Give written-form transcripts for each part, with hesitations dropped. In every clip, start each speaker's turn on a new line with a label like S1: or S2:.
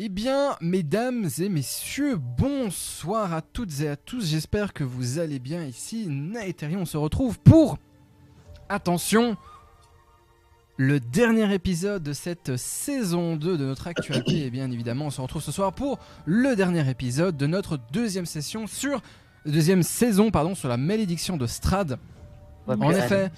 S1: Eh bien, mesdames et messieurs, bonsoir à toutes et à tous. J'espère que vous allez bien ici. Naeteri, on se retrouve pour, attention, le dernier épisode de cette saison 2 de notre actualité. Et bien évidemment, on se retrouve ce soir pour le dernier épisode de notre deuxième saison sur la malédiction de Strahd. En effet,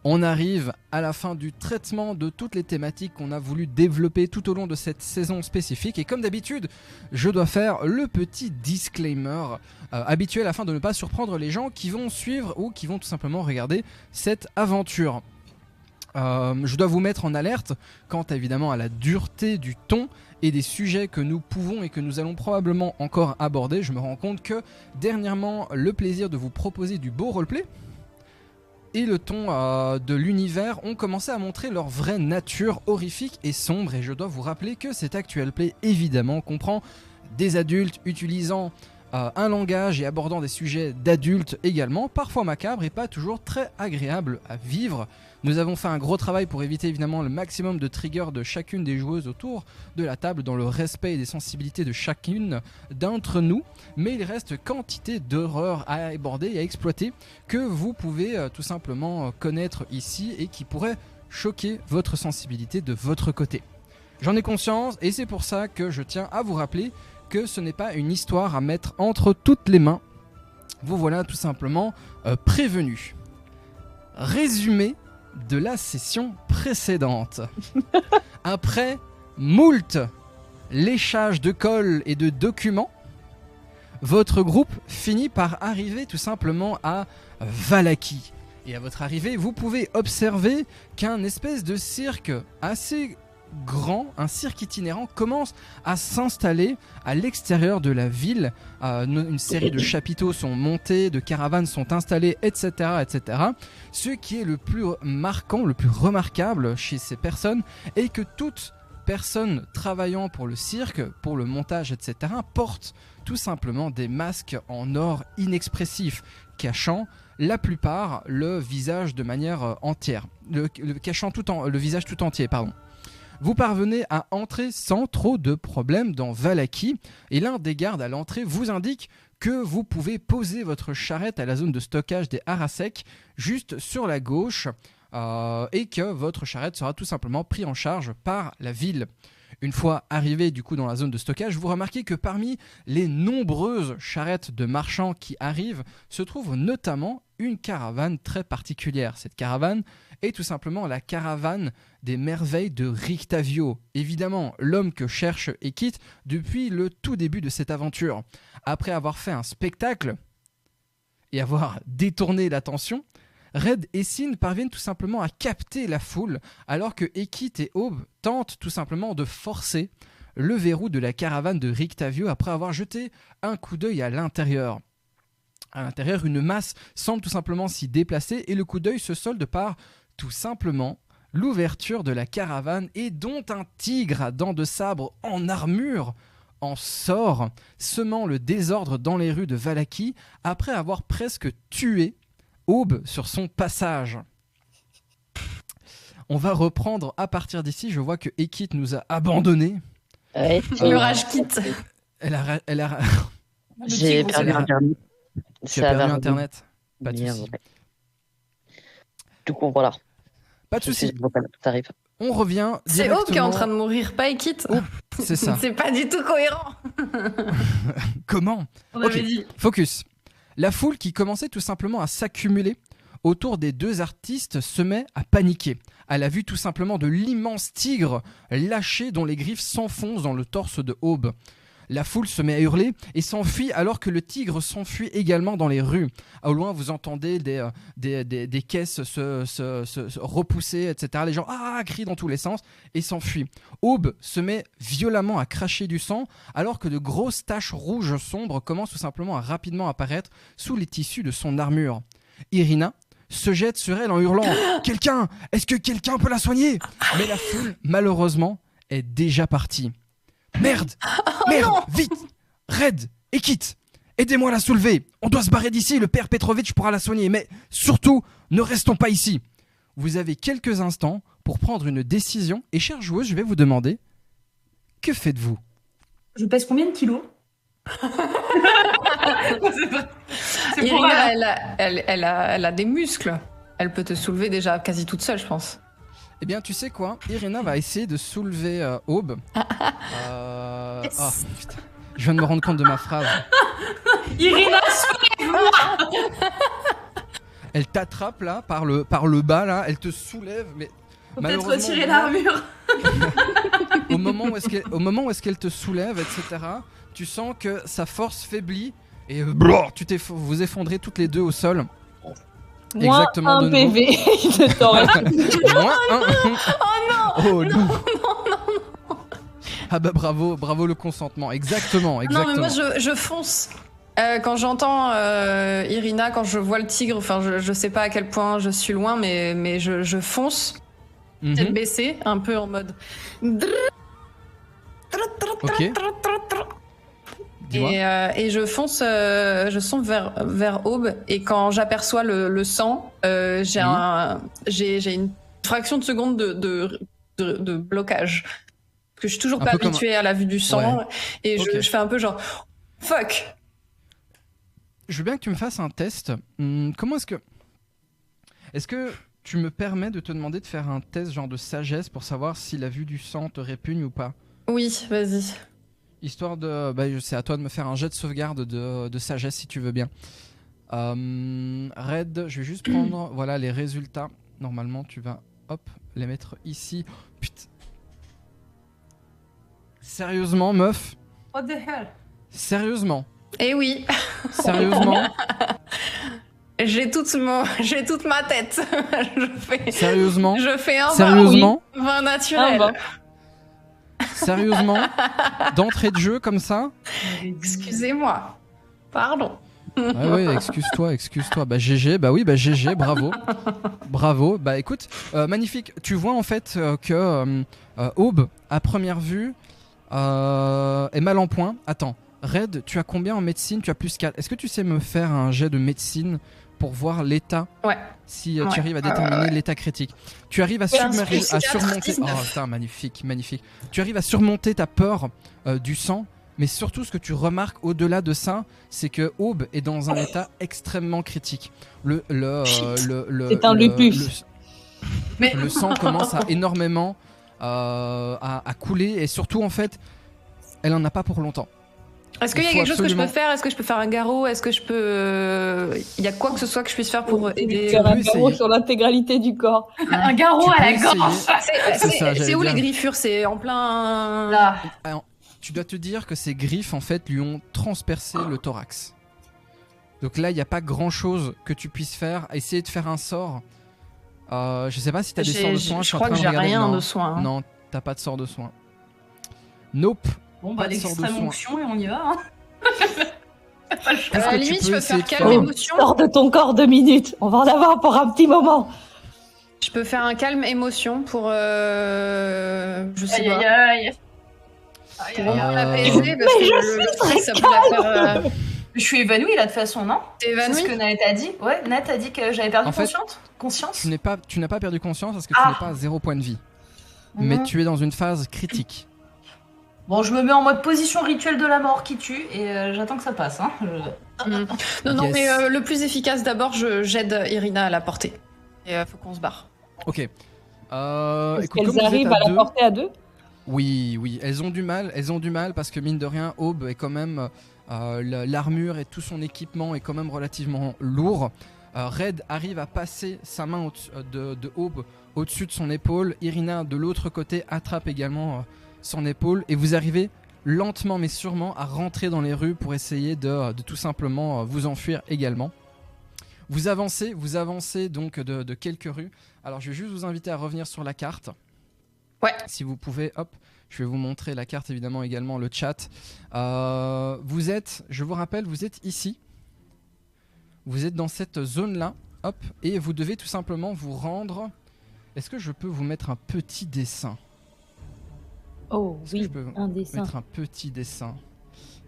S1: on arrive à la fin du traitement de toutes les thématiques qu'on a voulu développer tout au long de cette saison spécifique. Et comme d'habitude, je dois faire le petit disclaimer habituel afin de ne pas surprendre les gens qui vont suivre ou qui vont tout simplement regarder cette aventure. Je dois vous mettre en alerte quant évidemment à la dureté du ton et des sujets que nous pouvons et que nous allons probablement encore aborder. Je me rends compte que dernièrement, le plaisir de vous proposer du beau roleplay et le ton de l'univers ont commencé à montrer leur vraie nature horrifique et sombre. Et je dois vous rappeler que cet actuel play évidemment comprend des adultes utilisant un langage et abordant des sujets d'adultes également, parfois macabres et pas toujours très agréables à vivre. Nous avons fait un gros travail pour éviter évidemment le maximum de triggers de chacune des joueuses autour de la table dans le respect et des sensibilités de chacune d'entre nous, mais il reste quantité d'horreurs à aborder et à exploiter que vous pouvez tout simplement connaître ici et qui pourraient choquer votre sensibilité de votre côté. J'en ai conscience et c'est pour ça que je tiens à vous rappeler que ce n'est pas une histoire à mettre entre toutes les mains. Vous voilà tout simplement prévenus. Résumé de la session précédente. Après moult léchage de colle et de documents, votre groupe finit par arriver tout simplement à Vallaki. Et à votre arrivée, vous pouvez observer qu'un espèce de cirque assez grand, un cirque itinérant commence à s'installer à l'extérieur de la ville. Une série de chapiteaux sont montés, de caravanes sont installées, etc., etc. Ce qui est le plus marquant, le plus remarquable chez ces personnes est que toute personne travaillant pour le cirque, pour le montage, etc., porte tout simplement des masques en or inexpressifs, cachant la plupart le visage de manière entière, cachant le visage tout entier, pardon. Vous parvenez à entrer sans trop de problèmes dans Vallaki et l'un des gardes à l'entrée vous indique que vous pouvez poser votre charrette à la zone de stockage des Harasek juste sur la gauche et que votre charrette sera tout simplement prise en charge par la ville. Une fois arrivé du coup dans la zone de stockage, vous remarquez que parmi les nombreuses charrettes de marchands qui arrivent se trouve notamment une caravane très particulière. Cette caravane est tout simplement la caravane des merveilles de Rictavio. Évidemment, l'homme que cherche Ekit depuis le tout début de cette aventure. Après avoir fait un spectacle et avoir détourné l'attention, Red et Sin parviennent tout simplement à capter la foule alors que Ekit et Aube tentent tout simplement de forcer le verrou de la caravane de Rictavio après avoir jeté un coup d'œil à l'intérieur. À l'intérieur, une masse semble tout simplement s'y déplacer et le coup d'œil se solde par tout simplement l'ouverture de la caravane et dont un tigre à dents de sabre en armure en sort, semant le désordre dans les rues de Vallaki après avoir presque tué Aube sur son passage. On va reprendre à partir d'ici. Je vois que Ekit nous a abandonnés.
S2: Ouais,
S3: Le rage quitte.
S2: j'ai perdu Internet.
S1: Tu as perdu Internet. Pas de
S2: Merde,
S1: souci.
S2: ouais. Du coup, voilà.
S1: Pas de souci.
S2: Tout arrive.
S1: On revient
S3: C'est
S1: directement.
S3: Aube qui est en train de mourir, pas Ekit.
S1: C'est ça.
S3: C'est pas du tout cohérent.
S1: Comment ?
S3: On
S1: Ok.
S3: avait dit.
S1: Focus. La foule qui commençait tout simplement à s'accumuler autour des deux artistes se met à paniquer à la vue tout simplement de l'immense tigre lâché dont les griffes s'enfoncent dans le torse de Aube. La foule se met à hurler et s'enfuit alors que le tigre s'enfuit également dans les rues. Au loin, vous entendez des caisses se repousser, etc. Les gens crient dans tous les sens et s'enfuient. Aube se met violemment à cracher du sang alors que de grosses taches rouges sombres commencent tout simplement à rapidement apparaître sous les tissus de son armure. Irina se jette sur elle en hurlant « Quelqu'un ! Est-ce que quelqu'un peut la soigner ?» Mais la foule, malheureusement, est déjà partie. Merde, vite, Red, Ekit, aidez-moi à la soulever. On doit se barrer d'ici, le père Petrovitch pourra la soigner. Mais surtout, ne restons pas ici. Vous avez quelques instants pour prendre une décision. Et chère joueuse, je vais vous demander, que faites-vous ?
S4: Je pèse combien de kilos? C'est pour
S3: Irina,
S4: elle.
S3: elle a des muscles. Elle peut te soulever déjà quasi toute seule, je pense.
S1: Eh bien, tu sais quoi? Irina va essayer de soulever Aube.
S4: Yes.
S1: Oh, putain. Je viens de me rendre compte de ma phrase.
S4: Irina,
S1: Elle t'attrape là, par le bas là, elle te soulève, mais
S4: faut peut-être
S1: malheureusement,
S4: retirer l'armure.
S1: au moment où est-ce qu'elle te soulève, etc., tu sens que sa force faiblit et vous effondrez toutes les deux au sol.
S5: Moins
S1: Exactement
S5: un
S1: de nouveau.
S5: PV de temps resté.
S1: Moins un. Oh non, non. Ah bah bravo le consentement. Exactement.
S3: Non, mais moi, je fonce. Quand j'entends Irina, quand je vois le tigre, enfin, je sais pas à quel point je suis loin, mais je fonce, tête baissée, un peu en mode.
S1: Ok. Dis-moi.
S3: Et je fonce vers Aube, et quand j'aperçois le sang, j'ai une fraction de seconde de blocage. Parce que je suis toujours
S1: Un
S3: pas
S1: peu comme
S3: habituée à la vue du sang,
S1: Ouais.
S3: et
S1: Ok.
S3: je fais un peu genre fuck.
S1: Je veux bien que tu me fasses un test. Comment est-ce que tu me permets de te demander de faire un test genre de sagesse pour savoir si la vue du sang te répugne ou pas?
S3: Oui, vas-y.
S1: Histoire de... c'est à toi de me faire un jet de sauvegarde de sagesse si tu veux bien. Red, je vais juste prendre voilà, les résultats. Normalement, tu vas les mettre ici. Putain. Sérieusement, meuf?
S4: What the hell?
S1: Sérieusement?
S3: Eh oui,
S1: Sérieusement?
S3: j'ai toute ma tête.
S1: Sérieusement?
S3: Je fais un
S1: Sérieusement?
S3: vin naturel.
S5: Un vin.
S1: Sérieusement? D'entrée de jeu comme ça?
S3: Excusez-moi. Pardon.
S1: Ouais, excuse-toi. Bah GG, bah oui, bah GG, bravo. Bravo, bah écoute, magnifique. Tu vois en fait que Aube, à première vue, est mal en point. Attends, Red, tu as combien en médecine? Tu as plus 4. Est-ce que tu sais me faire un jet de médecine pour voir l'état?
S3: Ouais.
S1: Si
S3: Ouais.
S1: tu arrives à déterminer l'état critique. Tu arrives à,
S3: Un
S1: surmonter...
S3: plus
S1: à
S3: 4,
S1: surmonter...
S3: 19.
S1: Oh putain, magnifique. Tu arrives à surmonter ta peur du sang. Mais surtout, ce que tu remarques au-delà de ça, c'est que Aube est dans un état extrêmement critique.
S5: C'est un lupus.
S4: Mais
S1: Le sang commence à énormément à couler et surtout, en fait, elle en a pas pour longtemps.
S3: Est-ce qu'il y a
S1: Il faut
S3: quelque chose que je peux
S1: absolument-
S3: faire? Est-ce que je peux faire un garrot? Est-ce que je peux... Il y a quoi que ce soit que je puisse faire pour aider...
S5: Faire un
S1: peux
S5: garrot
S1: essayer.
S5: sur l'intégralité du corps.
S4: un garrot
S1: Tu
S4: à
S1: peux
S4: la
S1: essayer.
S4: gorge.
S1: C'est ça, j'allais
S3: C'est où
S1: dire.
S3: les griffures? C'est en plein...
S4: Là.
S1: Alors, tu dois te dire que ces griffes, en fait, lui ont transpercé le thorax. Donc là, il n'y a pas grand-chose que tu puisses faire. Essayer de faire un sort. Je sais pas si tu as des sorts de soins.
S3: Je
S1: suis en
S3: crois
S1: train
S3: que
S1: de
S3: j'ai
S1: regarder.
S3: rien
S1: Non.
S3: de soin. hein.
S1: Non, t'as pas de sort de soin. Nope.
S4: Bon,
S1: Pas
S4: bah,
S1: de sort de
S4: l'extrême
S1: soin.
S4: onction et on y va. Hein. Pas le choix.
S1: Est-ce
S3: À la
S1: que tu
S3: limite,
S1: peux
S3: je peux
S1: essayer
S3: faire
S1: de
S3: calme
S1: faire-
S3: émotion.
S5: Sors de ton corps 2 minutes. On va en avoir pour un petit moment.
S3: Je peux faire un calme émotion pour... je sais
S4: Aïe,
S3: pas.
S4: aïe, aïe. Aïe,
S3: Pour
S4: aïe,
S3: au moins
S4: aïe.
S3: l'apaiser, parce que le stress, ça peut la faire...
S4: Je suis évanouie là de toute façon, non?
S3: T'es
S4: C'est
S3: évanouie?
S4: ce que Nat a dit. Ouais, Nat a dit que j'avais perdu
S1: En fait,
S4: conscience.
S1: Tu n'as pas perdu conscience parce que tu
S4: Ah.
S1: n'es pas à 0 point de vie. Mais tu es dans une phase critique.
S4: Bon, je me mets en mode position rituelle de la mort qui tue et j'attends que ça passe. Hein.
S3: Non,
S1: Yes.
S3: mais le plus efficace, d'abord, j'aide Irina à la porter. Et faut qu'on se barre.
S1: Ok.
S5: Est-ce
S1: Écoute, comme
S5: qu'elles
S1: vous êtes
S5: arrivent
S1: à
S5: à la
S1: deux-
S5: porter à 2?
S1: Oui, elles ont du mal parce que mine de rien, Aube est quand même l'armure et tout son équipement est quand même relativement lourd. Red arrive à passer sa main de Aube au-dessus de son épaule. Irina de l'autre côté attrape également son épaule et vous arrivez lentement mais sûrement à rentrer dans les rues pour essayer de tout simplement vous enfuir également. Vous avancez donc de quelques rues. Alors je vais juste vous inviter à revenir sur la carte.
S3: Ouais.
S1: Si vous pouvez, hop, je vais vous montrer la carte évidemment également, le chat. Vous êtes, je vous rappelle, vous êtes ici. Vous êtes dans cette zone-là, hop, et vous devez tout simplement vous rendre. Est-ce que je peux vous mettre un petit dessin?
S5: Oh
S1: Est-ce que
S5: oui,
S1: je peux
S5: un dessin.
S1: mettre un petit dessin?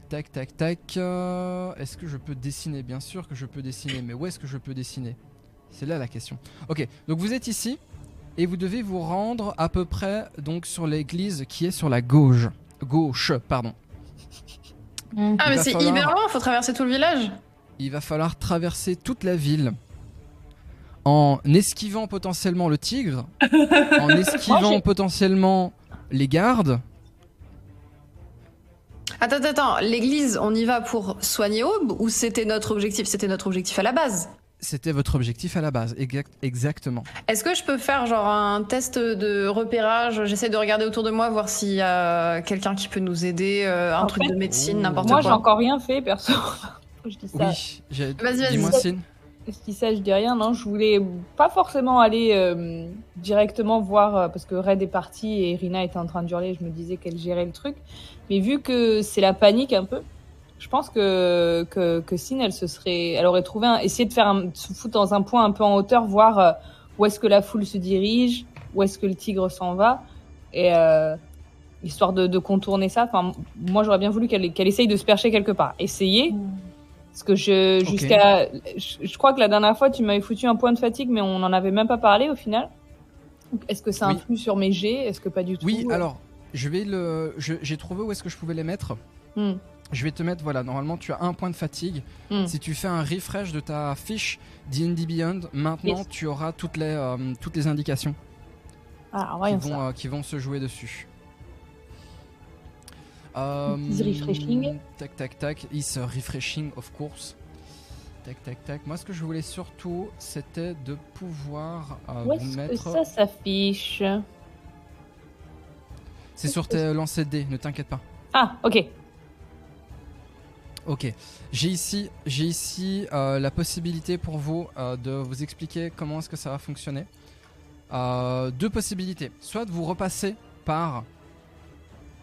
S1: Tac, tac, tac. Est-ce que je peux dessiner? Bien sûr que je peux dessiner, mais où est-ce que je peux dessiner? C'est là la question. Ok, donc vous êtes ici. Et vous devez vous rendre à peu près donc sur l'église qui est sur la gauche. Pardon.
S3: Ah, mais
S1: va
S3: c'est
S1: falloir-
S3: hyper loin, faut traverser tout le village.
S1: Il va falloir traverser toute la ville en esquivant potentiellement le tigre, en esquivant potentiellement les gardes.
S3: Attends, l'église, on y va pour soigner Aube ou c'était notre objectif? C'était notre objectif à la base.
S1: C'était votre objectif à la base, exactement.
S3: Est-ce que je peux faire genre un test de repérage? J'essaie de regarder autour de moi, voir s'il y a quelqu'un qui peut nous aider, un
S5: En
S3: truc
S5: fait,
S3: de médecine, n'importe
S5: Moi, j'ai
S3: quoi.
S5: encore rien fait, perso. Je dis ça.
S1: Oui,
S3: Vas-y.
S1: dis-moi Sin.
S5: Je dis ça, je dis rien. Non, je voulais pas forcément aller directement voir, parce que Red est parti et Irina était en train d'hurler. Je me disais qu'elle gérait le truc. Mais vu que c'est la panique un peu, je pense que Sin, elle aurait trouvé essayer de se foutre dans un point un peu en hauteur, voir où est-ce que la foule se dirige, où est-ce que le tigre s'en va, et histoire de contourner ça. Enfin, moi, j'aurais bien voulu qu'elle essaye de se percher quelque part. Essayer. Parce que je crois que la dernière fois, tu m'avais foutu un point de fatigue, mais on n'en avait même pas parlé au final. Donc, est-ce que ça influe sur mes jets? Est-ce que pas du tout?
S1: Oui, alors, j'ai trouvé où est-ce que je pouvais les mettre. Je vais te mettre, voilà, normalement tu as un point de fatigue. Si tu fais un refresh de ta fiche D&D Beyond, maintenant tu auras toutes les indications qui vont se jouer dessus.
S5: Is refreshing.
S1: Tac. Is refreshing, of course. Tac. Moi, ce que je voulais surtout, c'était de pouvoir
S5: Où
S1: vous
S5: est-ce
S1: mettre.
S5: que ça s'affiche?
S1: C'est sur tes lancers de dés, ne t'inquiète pas.
S5: Ah, ok.
S1: Ok. J'ai ici la possibilité pour vous de vous expliquer comment est-ce que ça va fonctionner. Deux possibilités. Soit de vous repasser par.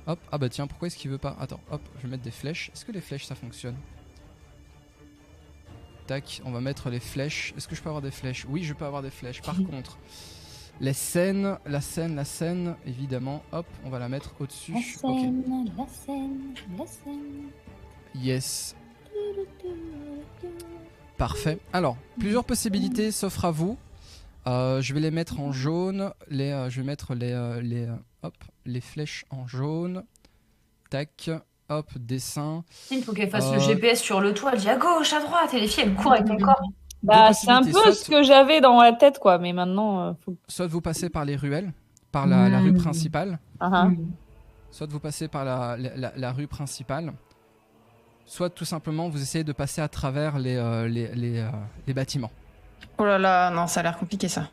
S1: Hop, ah bah tiens, pourquoi est-ce qu'il veut pas? Attends, hop, je vais mettre des flèches. Est-ce que les flèches ça fonctionne? Tac, on va mettre les flèches. Est-ce que je peux avoir des flèches? Oui, je peux avoir des flèches. Par contre, la scène, évidemment, hop, on va la mettre au-dessus.
S5: La scène.
S1: Yes. Parfait. Alors, plusieurs possibilités s'offrent à vous. Je vais les mettre en jaune. Je vais mettre les flèches en jaune. Tac. Hop, dessin.
S4: Il faut qu'elle fasse le GPS sur le toit. Elle dit à gauche, à droite. Et les filles, elles courent avec ton corps.
S5: Bah, c'est un peu ce que j'avais dans la tête, quoi. Mais maintenant, faut...
S1: Soit vous passez par les ruelles, par la rue principale. Soit vous passez par la rue principale. Soit tout simplement vous essayez de passer à travers les bâtiments.
S3: Oh là là, non, ça a l'air compliqué ça.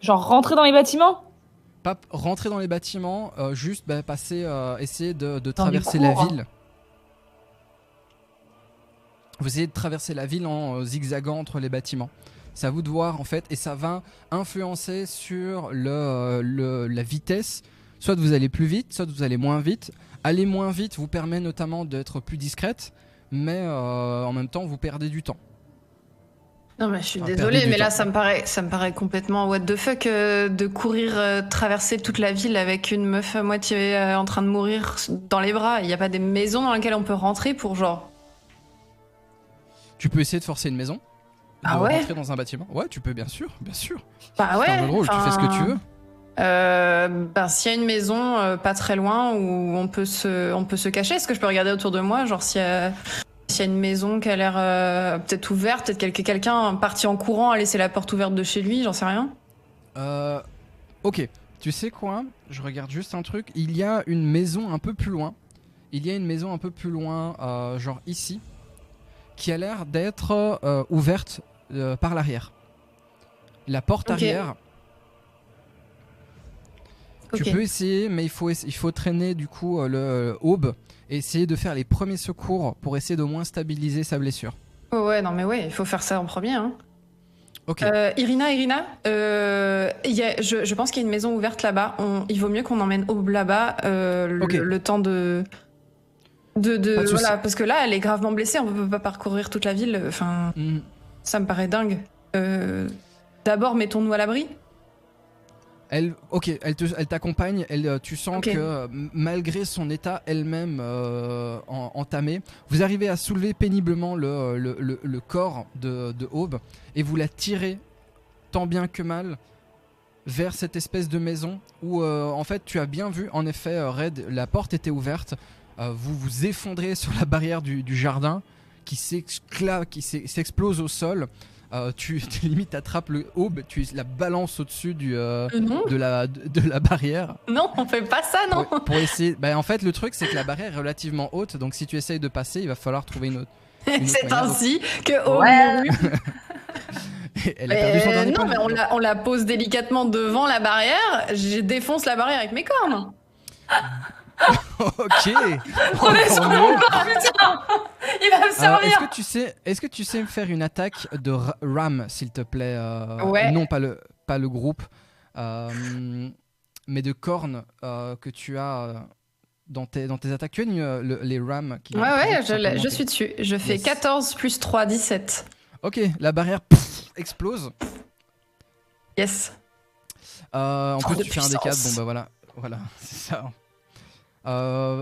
S5: Genre rentrer dans les bâtiments?
S1: Pas rentrer dans les bâtiments, juste passer, essayer de traverser la ville. Vous essayez de traverser la ville en zigzagant entre les bâtiments. C'est à vous de voir en fait, et ça va influencer sur la vitesse. Soit vous allez plus vite, soit vous allez moins vite. Aller moins vite vous permet notamment d'être plus discrète, mais en même temps vous perdez du temps.
S3: Non mais je suis désolée, mais là ça me paraît complètement what the fuck de courir traverser toute la ville avec une meuf à moitié en train de mourir dans les bras. Il n'y a pas des maisons dans lesquelles on peut rentrer pour genre...
S1: Tu peux essayer de forcer une maison.
S3: Ah ouais?
S1: Rentrer dans un bâtiment. Ouais, tu peux bien sûr.
S3: Bah ouais.
S1: C'est un jeu de rôle, tu fais ce que tu veux.
S3: S'il y a une maison pas très loin où on peut se cacher, est-ce que je peux regarder autour de moi, genre s'il y a une maison qui a l'air peut-être ouverte, peut-être quelqu'un parti en courant a laissé la porte ouverte de chez lui, j'en sais rien.
S1: Ok, tu sais quoi? Je regarde juste un truc. Il y a une maison un peu plus loin. Genre ici, qui a l'air d'être ouverte par l'arrière. La porte arrière. Tu peux essayer, mais il faut traîner du coup le Aube et essayer de faire les premiers secours pour essayer d'au moins stabiliser sa blessure.
S3: Oh ouais, non mais ouais, il faut faire ça en premier. Hein.
S1: Ok.
S3: Irina, je pense qu'il y a une maison ouverte là-bas. Il vaut mieux qu'on emmène Aube là-bas le temps de voilà, parce que là, elle est gravement blessée. On peut pas parcourir toute la ville. Enfin, ça me paraît dingue. D'abord, mettons-nous à l'abri.
S1: Elle t'accompagne. Tu sens que malgré son état elle-même entamé, vous arrivez à soulever péniblement le corps de Aube et vous la tirez tant bien que mal vers cette espèce de maison où en fait tu as bien vu en effet Red, la porte était ouverte. vous vous effondrez sur la barrière du jardin qui s'explose au sol. Tu limite attrapes le Aube, tu la balances au-dessus de la barrière.
S3: Non, on fait pas ça, non.
S1: Pour essayer. Bah, en fait, le truc, c'est que la barrière est relativement haute, donc si tu essayes de passer, il va falloir trouver une autre.
S3: C'est ainsi que Aube
S4: Ouais.
S3: mourut.
S1: Elle a perdu son dernier
S3: non,
S1: point de
S3: mais
S1: vie.
S3: on la pose délicatement devant la barrière. Je défonce la barrière avec mes cornes.
S1: Ok.
S4: Prenez son
S1: Encore mieux.
S4: corps, putain. Il va me
S1: Alors,
S4: servir.
S1: est-ce que tu sais me faire une attaque de ram, s'il te plaît
S3: Ouais.
S1: Non, pas le groupe, mais de cornes que tu as dans tes attaques. Tu as les rams qui.
S3: Ouais,
S1: qui sont
S3: je suis dessus. Je fais
S1: Yes.
S3: 14 plus 3, 17.
S1: Ok, la barrière explose.
S3: Yes.
S1: En
S3: Trop
S1: plus,
S3: de
S1: tu fais un
S3: puissance.
S1: D4. Bon, bah voilà, c'est ça.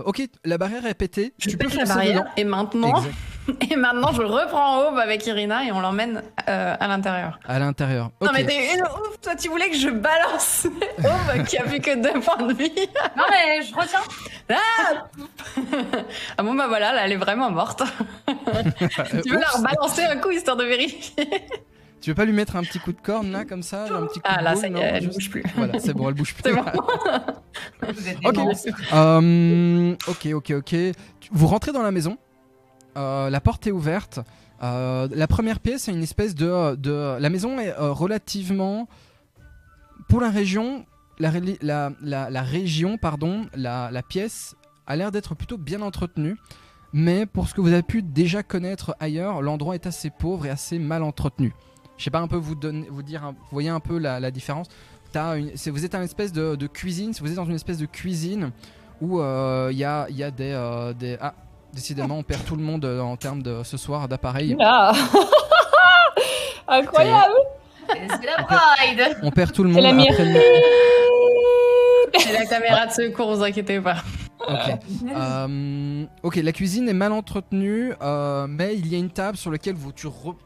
S1: Ok, la barrière est pétée.
S3: Je
S1: Tu peux
S3: pète la
S1: foncer
S3: barrière
S1: dedans.
S3: et maintenant,
S1: Exact.
S3: je reprends Aube avec Irina et on l'emmène à l'intérieur.
S1: À l'intérieur.
S3: Non
S1: Ok.
S3: mais t'es une ouf, toi tu voulais que je balance Aube qui a plus que 2 points de vie.
S4: Non, mais je retiens.
S3: Ah bon bah voilà, là elle est vraiment morte. Tu veux la
S1: Oups.
S3: rebalancer un coup histoire de vérifier?
S1: Tu veux pas lui mettre un petit coup de corne là, comme ça, un petit coup
S3: Ah
S1: de
S3: là
S1: boule,
S3: ça y
S1: non,
S3: est, elle
S1: juste-
S3: bouge plus.
S1: Voilà, c'est bon, elle bouge plus.
S3: C'est bon.
S4: Vous êtes
S1: Ok.
S4: immenses.
S1: Ok. Vous rentrez dans la maison. La porte est ouverte. La première pièce, c'est une espèce de... La maison est relativement... Pour la région, la région, pardon, la pièce a l'air d'être plutôt bien entretenue. Mais pour ce que vous avez pu déjà connaître ailleurs, l'endroit est assez pauvre et assez mal entretenu. Je sais pas un peu vous dire, vous voyez un peu la différence. Vous êtes dans une espèce de cuisine. Vous êtes dans une espèce de cuisine où il y a des ah, décidément on perd tout le monde en termes de ce soir d'appareil.
S5: Là. Incroyable.
S4: Et c'est la bride.
S1: On perd tout le
S5: C'est
S1: monde
S5: la mienne.
S1: après.
S3: C'est la caméra de secours, vous inquiétez pas.
S1: Ok, la cuisine est mal entretenue, mais il y a une table sur laquelle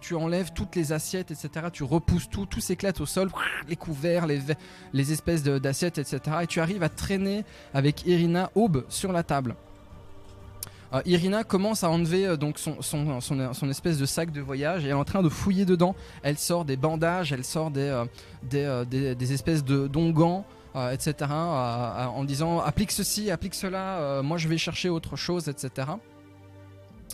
S1: tu enlèves toutes les assiettes, etc. Tu repousses tout s'éclate au sol, les couverts, les espèces d'assiettes, etc. Et tu arrives à traîner avec Irina Aube sur la table. Irina commence à enlever donc son espèce de sac de voyage et elle est en train de fouiller dedans. Elle sort des bandages, elle sort des espèces d'onguents. Etc. En disant applique ceci, applique cela, moi je vais chercher autre chose, etc.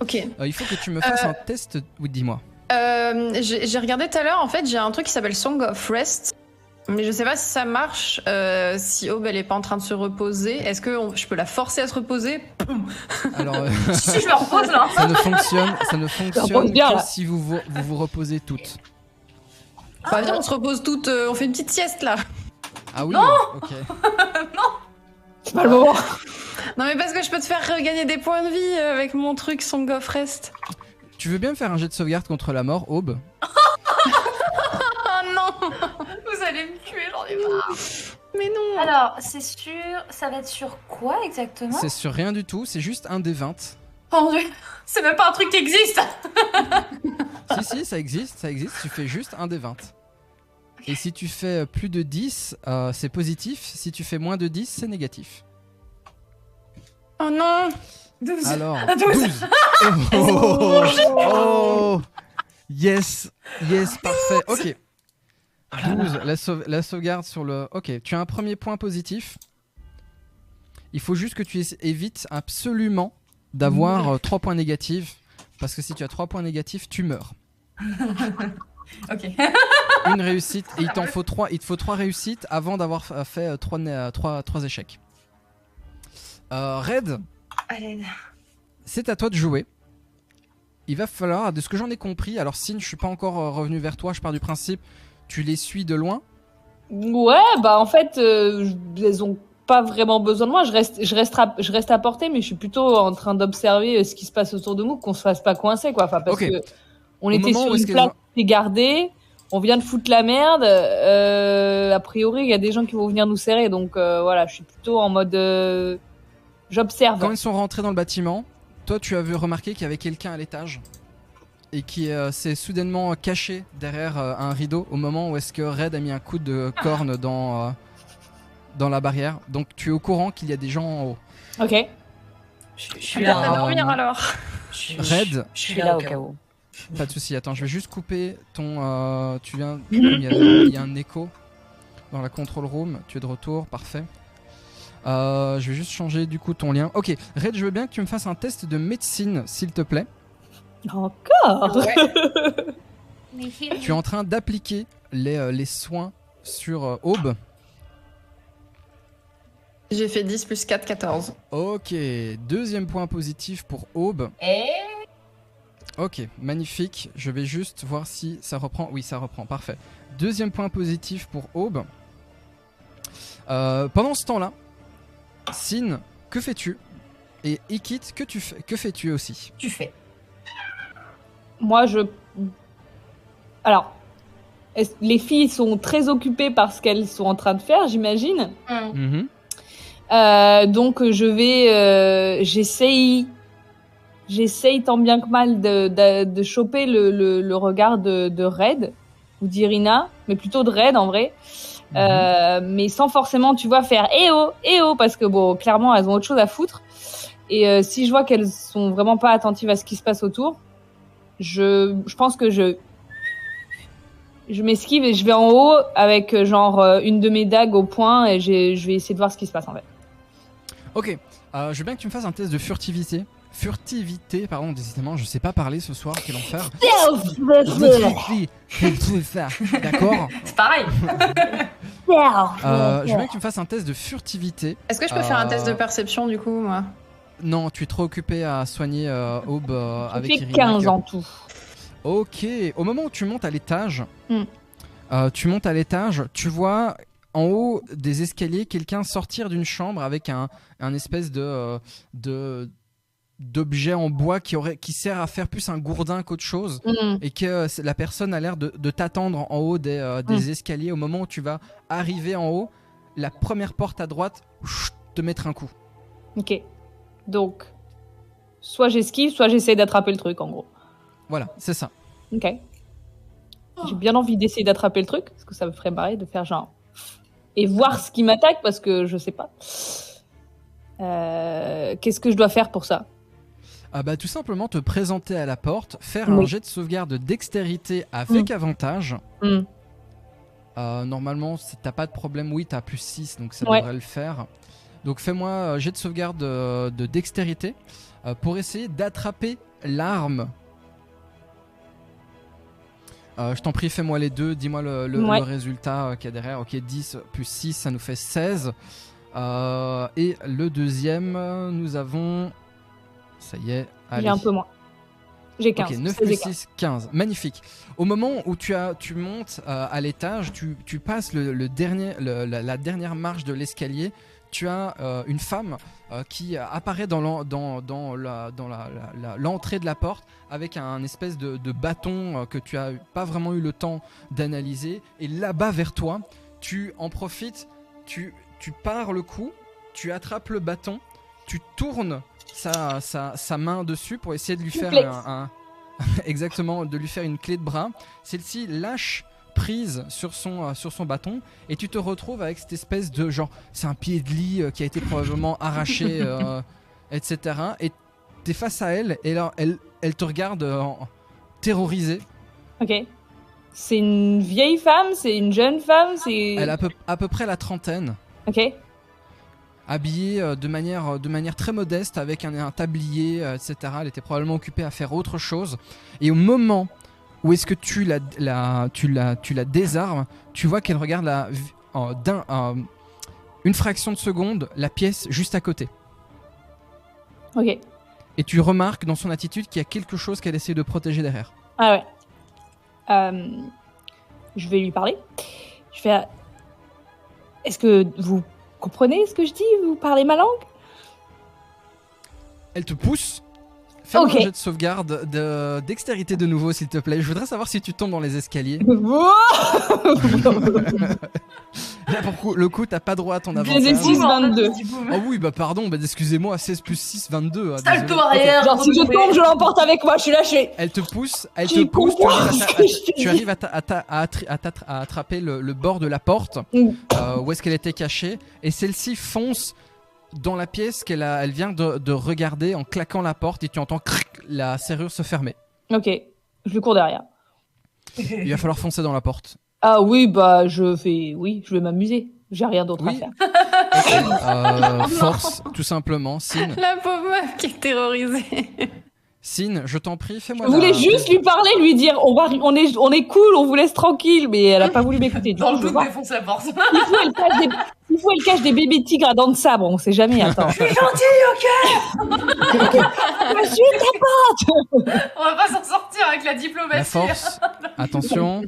S3: Ok.
S1: Il faut que tu me fasses un test. Oui, dis-moi.
S3: J'ai regardé tout à l'heure, en fait, j'ai un truc qui s'appelle Song of Rest. Mais je sais pas si ça marche, si Aube elle est pas en train de se reposer. Est-ce que je peux la forcer à se reposer?
S1: Alors,
S4: Si je me repose là.
S1: ça ne fonctionne
S5: bien,
S1: que
S5: là.
S1: si vous reposez toutes.
S3: Bah viens, on se repose toutes, on fait une petite sieste là.
S1: Ah oui, ok.
S5: C'est pas le moment.
S3: Non mais parce que je peux te faire regagner des points de vie avec mon truc Song of Rest.
S1: Tu veux bien me faire un jet de sauvegarde contre la mort, Aube?
S3: Oh non.
S4: Vous allez me tuer, j'en ai marre.
S3: Mais non.
S4: Alors, c'est sûr, ça va être sur quoi exactement?
S1: C'est sur rien du tout, c'est juste un des 20.
S4: Oh mon dieu, c'est même pas un truc qui existe.
S1: Si, ça existe, tu fais juste un des 20. Et si tu fais plus de 10, c'est positif. Si tu fais moins de 10, c'est négatif.
S3: Oh non.
S4: 12.
S1: Alors,
S4: 12.
S1: 12. Oh, yes, parfait. Ok. 12, la sauvegarde sur le... Ok, tu as un premier point positif. Il faut juste que tu évites absolument d'avoir 3 points négatifs. Parce que si tu as 3 points négatifs, tu meurs.
S4: Ok.
S1: Une réussite, et il te faut 3 réussites avant d'avoir fait 3 échecs. Red,
S4: Allez.
S1: c'est à toi de jouer. Il va falloir, de ce que j'en ai compris, alors Sin, je suis pas encore revenu vers toi, je pars du principe, tu les suis de loin.
S5: Ouais, bah en fait, elles ont pas vraiment besoin de moi. Je reste à portée, mais je suis plutôt en train d'observer ce qui se passe autour de nous, qu'on se fasse pas coincer, quoi. Enfin, parce
S1: Ok.
S5: que on
S1: Au
S5: était
S1: moment
S5: sur
S1: où est-ce
S5: une
S1: qu'elles
S5: place
S1: ont-
S5: qui est gardée. On vient de foutre la merde. A priori, il y a des gens qui vont venir nous serrer. Donc voilà, je suis plutôt en mode j'observe.
S1: Quand ils sont rentrés dans le bâtiment, toi tu as vu remarquer qu'il y avait quelqu'un à l'étage et qui s'est soudainement caché derrière un rideau au moment où est-ce que Red a mis un coup de corne dans la barrière. Donc tu es au courant qu'il y a des gens en haut.
S5: Ok.
S4: Je
S3: Je
S4: suis
S3: vais
S4: là.
S3: dormir alors.
S1: Red,
S2: Je suis là au cas où.
S1: pas de souci. Attends, je vais juste couper ton. Tu viens. Il y a un écho dans la control room. Tu es de retour, parfait. Je vais juste changer du coup ton lien. Ok, Red, je veux bien que tu me fasses un test de médecine, s'il te plaît.
S5: Encore
S1: Tu es en train d'appliquer les soins sur Aube.
S3: J'ai fait 10 plus 4, 14.
S1: Ok, deuxième point positif pour Aube.
S4: Et
S1: Ok, magnifique. Je vais juste voir si ça reprend. Oui, ça reprend, parfait. Deuxième point positif pour Aube. Pendant ce temps-là, Sin, que fais-tu? Et Ikit, que fais-tu aussi?
S4: tu fais.
S5: Moi, Alors, les filles sont très occupées par ce qu'elles sont en train de faire, j'imagine.
S1: Mhm.
S5: Donc, j'essaye tant bien que mal de choper le regard de Red ou d'Irina, mais plutôt de Red en vrai. Mais sans forcément, tu vois, faire eh oh, parce que bon, clairement, elles ont autre chose à foutre. Et si je vois qu'elles sont vraiment pas attentives à ce qui se passe autour, je pense que je m'esquive et je vais en haut avec genre une de mes dagues au poing et je vais essayer de voir ce qui se passe en fait.
S1: Ok, je veux bien que tu me fasses un test de furtivité. Furtivité, pardon, décidément, je sais pas parler ce soir, quel enfer. D'accord.
S4: C'est pareil.
S1: Je veux bien que tu me fasses un test de furtivité.
S3: Est-ce que je peux faire un test de perception du coup, moi?
S1: Non, tu es trop occupé à soigner Aube avec
S5: J'ai fait
S1: Irina.
S5: 15 en tout.
S1: Ok, au moment où tu montes à l'étage, tu vois en haut des escaliers quelqu'un sortir d'une chambre avec un espèce d'objet en bois qui sert à faire plus un gourdin qu'autre chose, et que la personne a l'air de t'attendre en haut des escaliers. Au moment où tu vas arriver en haut, la première porte à droite te mettre un coup.
S5: Ok. Donc, soit j'esquive, soit j'essaie d'attraper le truc en gros.
S1: Voilà, c'est ça.
S5: Ok. J'ai bien envie d'essayer d'attraper le truc, parce que ça me ferait marrer de faire genre... Et voir ce qui m'attaque, parce que je sais pas. Qu'est-ce que je dois faire pour ça?
S1: Tout simplement te présenter à la porte, faire un jet de sauvegarde de dextérité avec avantage. Normalement, si t'as pas de problème, oui, t'as plus 6, donc ça devrait le faire. Donc fais-moi jet de sauvegarde de dextérité pour essayer d'attraper l'arme. Je t'en prie, fais-moi les deux, dis-moi le résultat qu'il y a derrière. Ok, 10 plus 6, ça nous fait 16. Et le deuxième, nous avons... Ça y est, allez.
S5: J'ai un peu moins. J'ai 15.
S1: Ok, 9 plus 6, 15. Magnifique. Au moment où tu montes à l'étage, tu passes la dernière marche de l'escalier. Tu as une femme qui apparaît dans l'entrée de la porte avec un espèce de bâton que tu n'as pas vraiment eu le temps d'analyser. Et là-bas vers toi, tu en profites, tu pars le coup, tu attrapes le bâton, tu tournes sa main dessus pour essayer de lui faire exactement, de lui faire une clé de bras. Celle-ci lâche prise sur son bâton et tu te retrouves avec cette espèce de genre, c'est un pied de lit qui a été probablement arraché, etc. Et t'es face à elle et là elle te regarde terrorisée.
S5: Ok. C'est une vieille femme, c'est une jeune femme, c'est...
S1: Elle a à peu près la trentaine.
S5: Ok.
S1: Habillée de manière très modeste avec un tablier, etc. Elle était probablement occupée à faire autre chose. Et au moment où est-ce que tu la désarmes, tu vois qu'elle regarde une fraction de seconde la pièce juste à côté.
S5: Ok.
S1: Et tu remarques dans son attitude qu'il y a quelque chose qu'elle essaie de protéger derrière.
S5: Ah ouais. Je vais lui parler. Je vais... Est-ce que vous comprenez ce que je dis? Vous parlez ma langue?
S1: Elle te pousse. Fais-moi un jet de sauvegarde de dextérité de nouveau, s'il te plaît. Je voudrais savoir si tu tombes dans les escaliers. Là, pour le coup, t'as pas droit à ton avantage.
S5: J'ai 6, 22.
S1: Oh oui, pardon, excusez-moi, 16 plus 6, 22.
S4: Salto arrière.
S5: Genre, si je tombe, je l'emporte avec moi, je suis lâché.
S1: Elle te pousse, tu arrives à attraper le bord de la porte, où est-ce qu'elle était cachée, et celle-ci fonce dans la pièce elle vient de regarder en claquant la porte et tu entends la serrure se fermer.
S5: Ok, je lui cours derrière.
S1: Il va falloir foncer dans la porte.
S5: Ah oui, bah je vais m'amuser. J'ai rien d'autre à
S1: Oui.
S5: faire.
S1: Force, tout simplement. Sin,
S3: La pauvre meuf qui est terrorisée.
S1: je t'en prie, fais-moi
S5: Je voulais juste lui parler, lui dire on est cool, on vous laisse tranquille, mais elle a pas voulu m'écouter. Du
S4: Dans
S5: coup,
S4: le
S5: je vais
S4: doute,
S5: voir.
S4: défonce la porte.
S5: S'il faut, elle cache des bébés tigres à dents de sabre, on sait jamais. Attends.
S4: Je suis gentil, ok. On va pas s'en sortir avec la diplomatie.
S1: la force. Attention.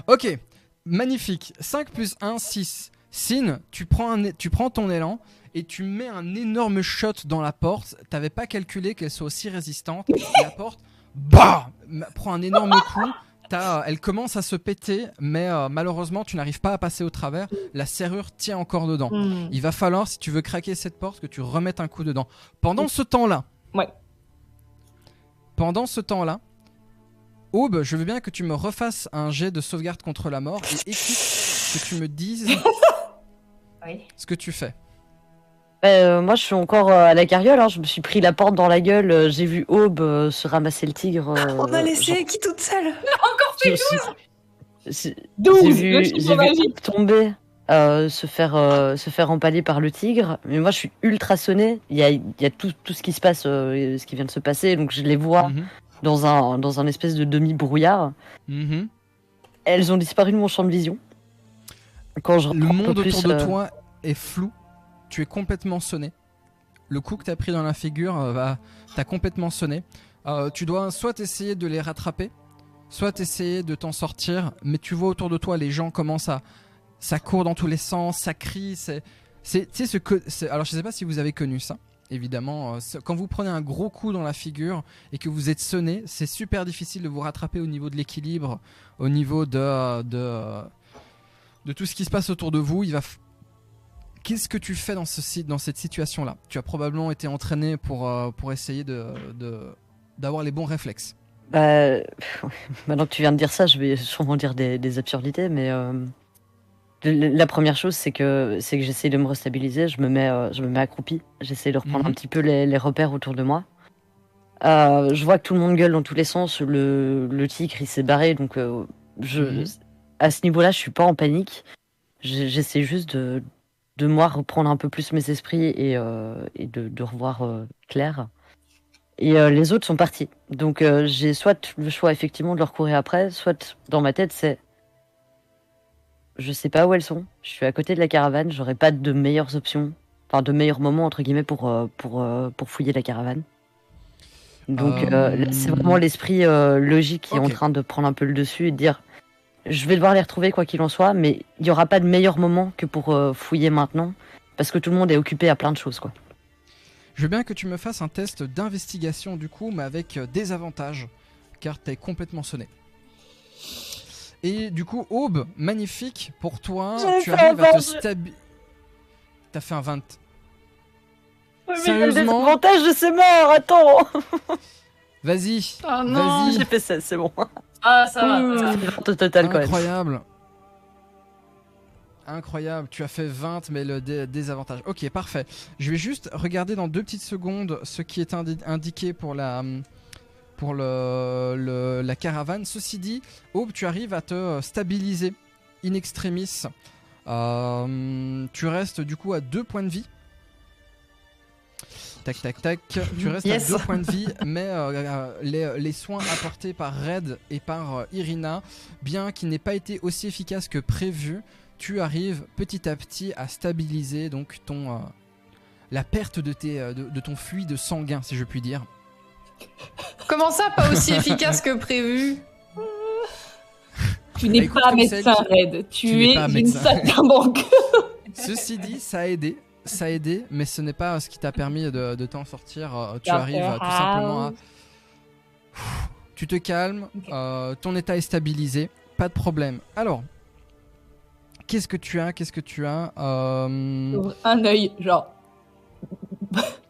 S1: Ok, magnifique. 5 plus 1, 6. Sin, tu prends ton élan et tu mets un énorme shot dans la porte. T'avais pas calculé qu'elle soit aussi résistante. La porte, bah, prend un énorme coup. Elle commence à se péter, mais malheureusement, tu n'arrives pas à passer au travers. La serrure tient encore dedans. Il va falloir, si tu veux craquer cette porte, que tu remettes un coup dedans. Pendant ce temps-là, Aube, je veux bien que tu me refasses un jet de sauvegarde contre la mort et écoute que tu me dises ce que tu fais.
S2: Moi, je suis encore à la carriole. Hein. Je me suis pris la porte dans la gueule. J'ai vu Aube se ramasser le tigre.
S3: On a laissé qui toute seule.
S4: Encore fait
S5: 12,
S2: J'ai vu Aube tomber, se faire empaler par le tigre. Mais moi, je suis ultra sonnée. Il y a tout ce qui se passe, ce qui vient de se passer. Donc, je les vois dans un espèce de demi-brouillard. Elles ont disparu de mon champ de vision. Quand je
S1: le monde autour de toi est flou. Tu es complètement sonné. Le coup que tu as pris dans la figure t'a complètement sonné. Tu dois soit essayer de les rattraper, soit essayer de t'en sortir. Mais tu vois autour de toi, les gens commencent ça court dans tous les sens, ça crie. Alors je sais pas si vous avez connu ça. Évidemment, quand vous prenez un gros coup dans la figure et que vous êtes sonné, c'est super difficile de vous rattraper au niveau de l'équilibre, au niveau de tout ce qui se passe autour de vous. Qu'est-ce que tu fais dans cette situation-là? Tu as probablement été entraîné pour essayer d'avoir les bons réflexes.
S2: Maintenant que tu viens de dire ça, je vais sûrement dire des absurdités, mais la première chose, c'est que j'essaie de me restabiliser. Je me mets accroupi. J'essaie de reprendre un petit peu les repères autour de moi. Je vois que tout le monde gueule dans tous les sens. Le tigre, il s'est barré, donc à ce niveau-là, je suis pas en panique. J'essaie juste de moi reprendre un peu plus mes esprits et de revoir clair. Et les autres sont partis. Donc j'ai soit le choix effectivement de leur courir après, soit dans ma tête c'est je sais pas où elles sont. Je suis à côté de la caravane, j'aurais pas de meilleures options, enfin de meilleurs moments entre guillemets pour fouiller la caravane. Donc là, c'est vraiment l'esprit logique qui est en train de prendre un peu le dessus et de dire je vais devoir les retrouver quoi qu'il en soit, mais il n'y aura pas de meilleur moment que pour fouiller maintenant, parce que tout le monde est occupé à plein de choses, quoi.
S1: Je veux bien que tu me fasses un test d'investigation du coup, mais avec des avantages, car t'es complètement sonné. Et du coup, Aube, magnifique pour toi, tu arrives à te stabiliser. T'as fait un 20.
S2: Oui, mais
S1: sérieusement,
S2: le désavantage de ces morts, attends.
S1: Vas-y.
S3: Oh non.
S1: Vas-y.
S2: J'ai fait 16, c'est bon.
S4: Ah, ça va.
S2: Au total, quand même.
S1: Incroyable. Incroyable, tu as fait 20 mais le désavantage. Ok, parfait. Je vais juste regarder dans 2 petites secondes ce qui est indiqué pour la caravane. Ceci dit, Aube, tu arrives à te stabiliser in extremis. Tu restes du coup à 2 points de vie. Tac tac tac, tu restes à 2 points de vie, mais les soins apportés par Red et par Irina, bien qu'ils n'aient pas été aussi efficaces que prévu, tu arrives petit à petit à stabiliser donc la perte de ton fluide sanguin, si je puis dire.
S3: Comment ça, pas aussi efficace que prévu?
S5: Tu n'es
S1: écoute,
S5: pas
S1: comme
S5: médecin,
S1: celle
S5: Red. Tu es
S1: n'es pas
S5: une
S1: médecin.
S5: saltimbanque.
S1: Ceci dit, ça a aidé, mais ce n'est pas ce qui t'a permis de t'en sortir. Tu arrives tout simplement à... Tu te calmes, ton état est stabilisé, pas de problème. Alors, qu'est-ce que tu as
S5: Ouvre un œil, genre.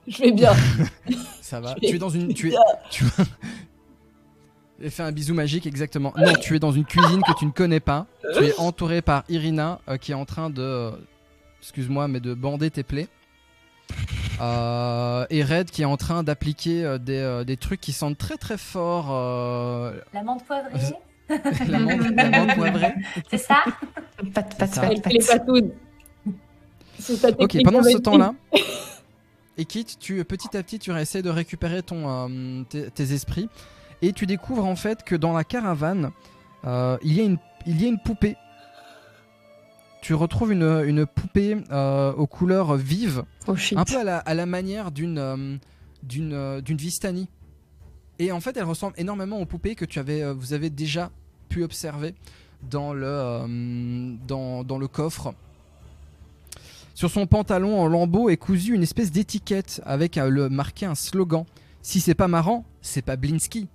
S5: Je vais bien.
S1: Ça va. Tu es dans une... Et fais un bisou magique, exactement. Non, tu es dans une cuisine que tu ne connais pas. Tu es entouré par Irina qui est en train de excuse-moi, mais de bander tes plaies. Et Red qui est en train d'appliquer des trucs qui sentent très très fort.
S4: La menthe poivrée.
S1: La menthe poivrée.
S4: C'est ça?
S3: Pat.
S5: Elle fait les patounes. C'est sa
S1: Ok,
S5: technique
S1: pendant ce
S5: domestique.
S1: temps-là, Ekit, petit à petit, tu vas essayer de récupérer tes esprits. Et tu découvres en fait que dans la caravane, il y a une poupée. Tu retrouves une poupée aux couleurs vives,
S3: Oh shit.
S1: un peu à la manière d'une Vistani. Et en fait, elle ressemble énormément aux poupées que vous avez déjà pu observer dans le coffre. Sur son pantalon en lambeaux est cousue une espèce d'étiquette avec marqué un slogan. Si c'est pas marrant, c'est pas Blinsky.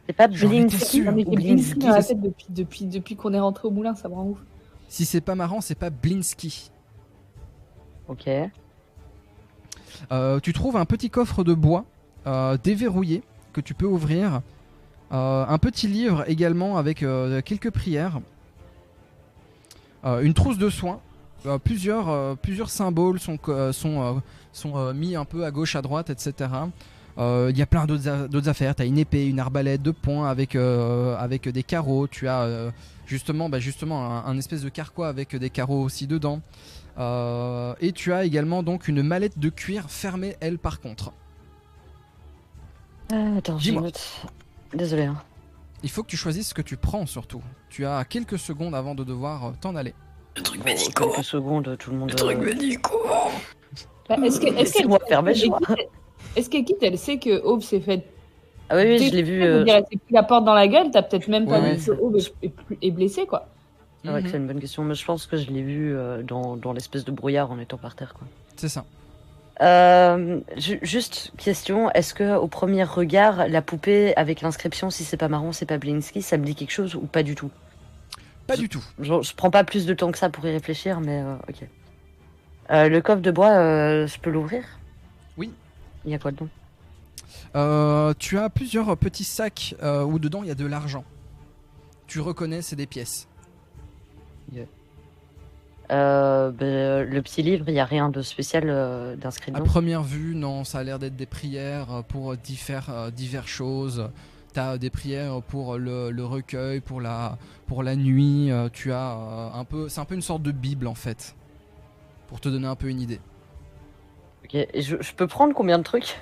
S2: C'est pas
S1: J'en étais
S2: Blinsky
S1: sûr.
S5: Non, mais
S2: ou
S5: j'ai Blinsky dans la
S2: Blinsky.
S5: tête depuis qu'on est rentré au moulin, ça me rend ouf.
S1: Si c'est pas marrant, c'est pas Blinsky.
S2: Ok.
S1: Tu trouves un petit coffre de bois déverrouillé que tu peux ouvrir. Un petit livre également avec quelques prières. Une trousse de soins. Plusieurs symboles sont mis un peu à gauche, à droite, etc. Il y a plein d'autres affaires. Tu as une épée, une arbalète de poing avec des carreaux. Tu as justement un espèce de carquois avec des carreaux aussi dedans. Et tu as également donc une mallette de cuir fermée, elle, par contre.
S2: Attends, je
S1: Dis-moi.
S2: note. Désolé. Hein.
S1: Il faut que tu choisisses ce que tu prends surtout. Tu as quelques secondes avant de devoir t'en aller.
S3: Le truc
S2: Quelques secondes, tout le monde.
S3: médico.
S5: Bah,
S2: Laissez-moi faire mes choix.
S5: Est-ce qu'Ekit, elle sait que Aube s'est fait.
S2: Ah oui, je l'ai vu.
S5: Je veux dire, elle s'est pris la porte dans la gueule, t'as peut-être même pas
S1: Ouais,
S5: vu que Aube est blessée, quoi.
S2: C'est vrai que c'est une bonne question, mais je pense que je l'ai vu dans l'espèce de brouillard en étant par terre, quoi.
S1: C'est ça.
S2: Juste question, est-ce que au premier regard, la poupée avec l'inscription si c'est pas marrant, c'est pas Blinsky, ça me dit quelque chose ou pas du tout?
S1: Pas du tout.
S2: Genre, je prends pas plus de temps que ça pour y réfléchir, mais ok. Le coffre de bois, je peux l'ouvrir?
S1: Oui.
S2: Il y a quoi dedans?
S1: Tu as plusieurs petits sacs où dedans il y a de l'argent. Tu reconnais, c'est des pièces.
S2: Le petit livre, il y a rien de spécial d'inscrit
S1: À
S2: dedans?
S1: première vue, non, ça a l'air d'être des prières pour diverses choses. T'as des prières pour le recueil, pour la nuit. Tu as c'est un peu une sorte de bible en fait, pour te donner un peu une idée.
S2: Ok, et je peux prendre combien de trucs?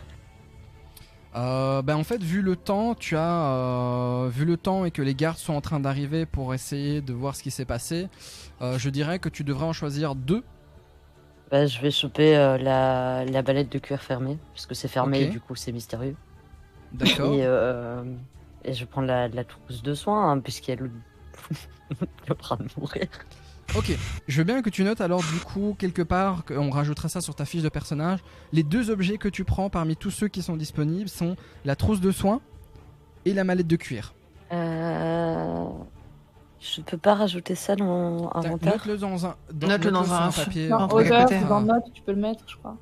S1: En fait, vu le temps et que les gardes sont en train d'arriver pour essayer de voir ce qui s'est passé, je dirais que tu devrais en choisir 2.
S2: Bah, je vais choper la balette de cuir fermée, parce que c'est fermé
S1: Ok.
S2: et du coup c'est mystérieux.
S1: D'accord.
S2: Et je vais prendre la trousse de soins, hein, puisqu'elle est en train de mourir.
S1: Ok, je veux bien que tu notes alors du coup quelque part, on rajoutera ça sur ta fiche de personnage. Les 2 objets que tu prends parmi tous ceux qui sont disponibles sont la trousse de soins et la mallette de cuir.
S2: Je peux pas rajouter ça dans l'inventaire.
S1: Note-le dans un
S3: Note-le
S1: sur un papier.
S5: Dans
S3: entre
S5: Other,
S3: côté,
S5: ou dans Note, tu peux le mettre, je crois.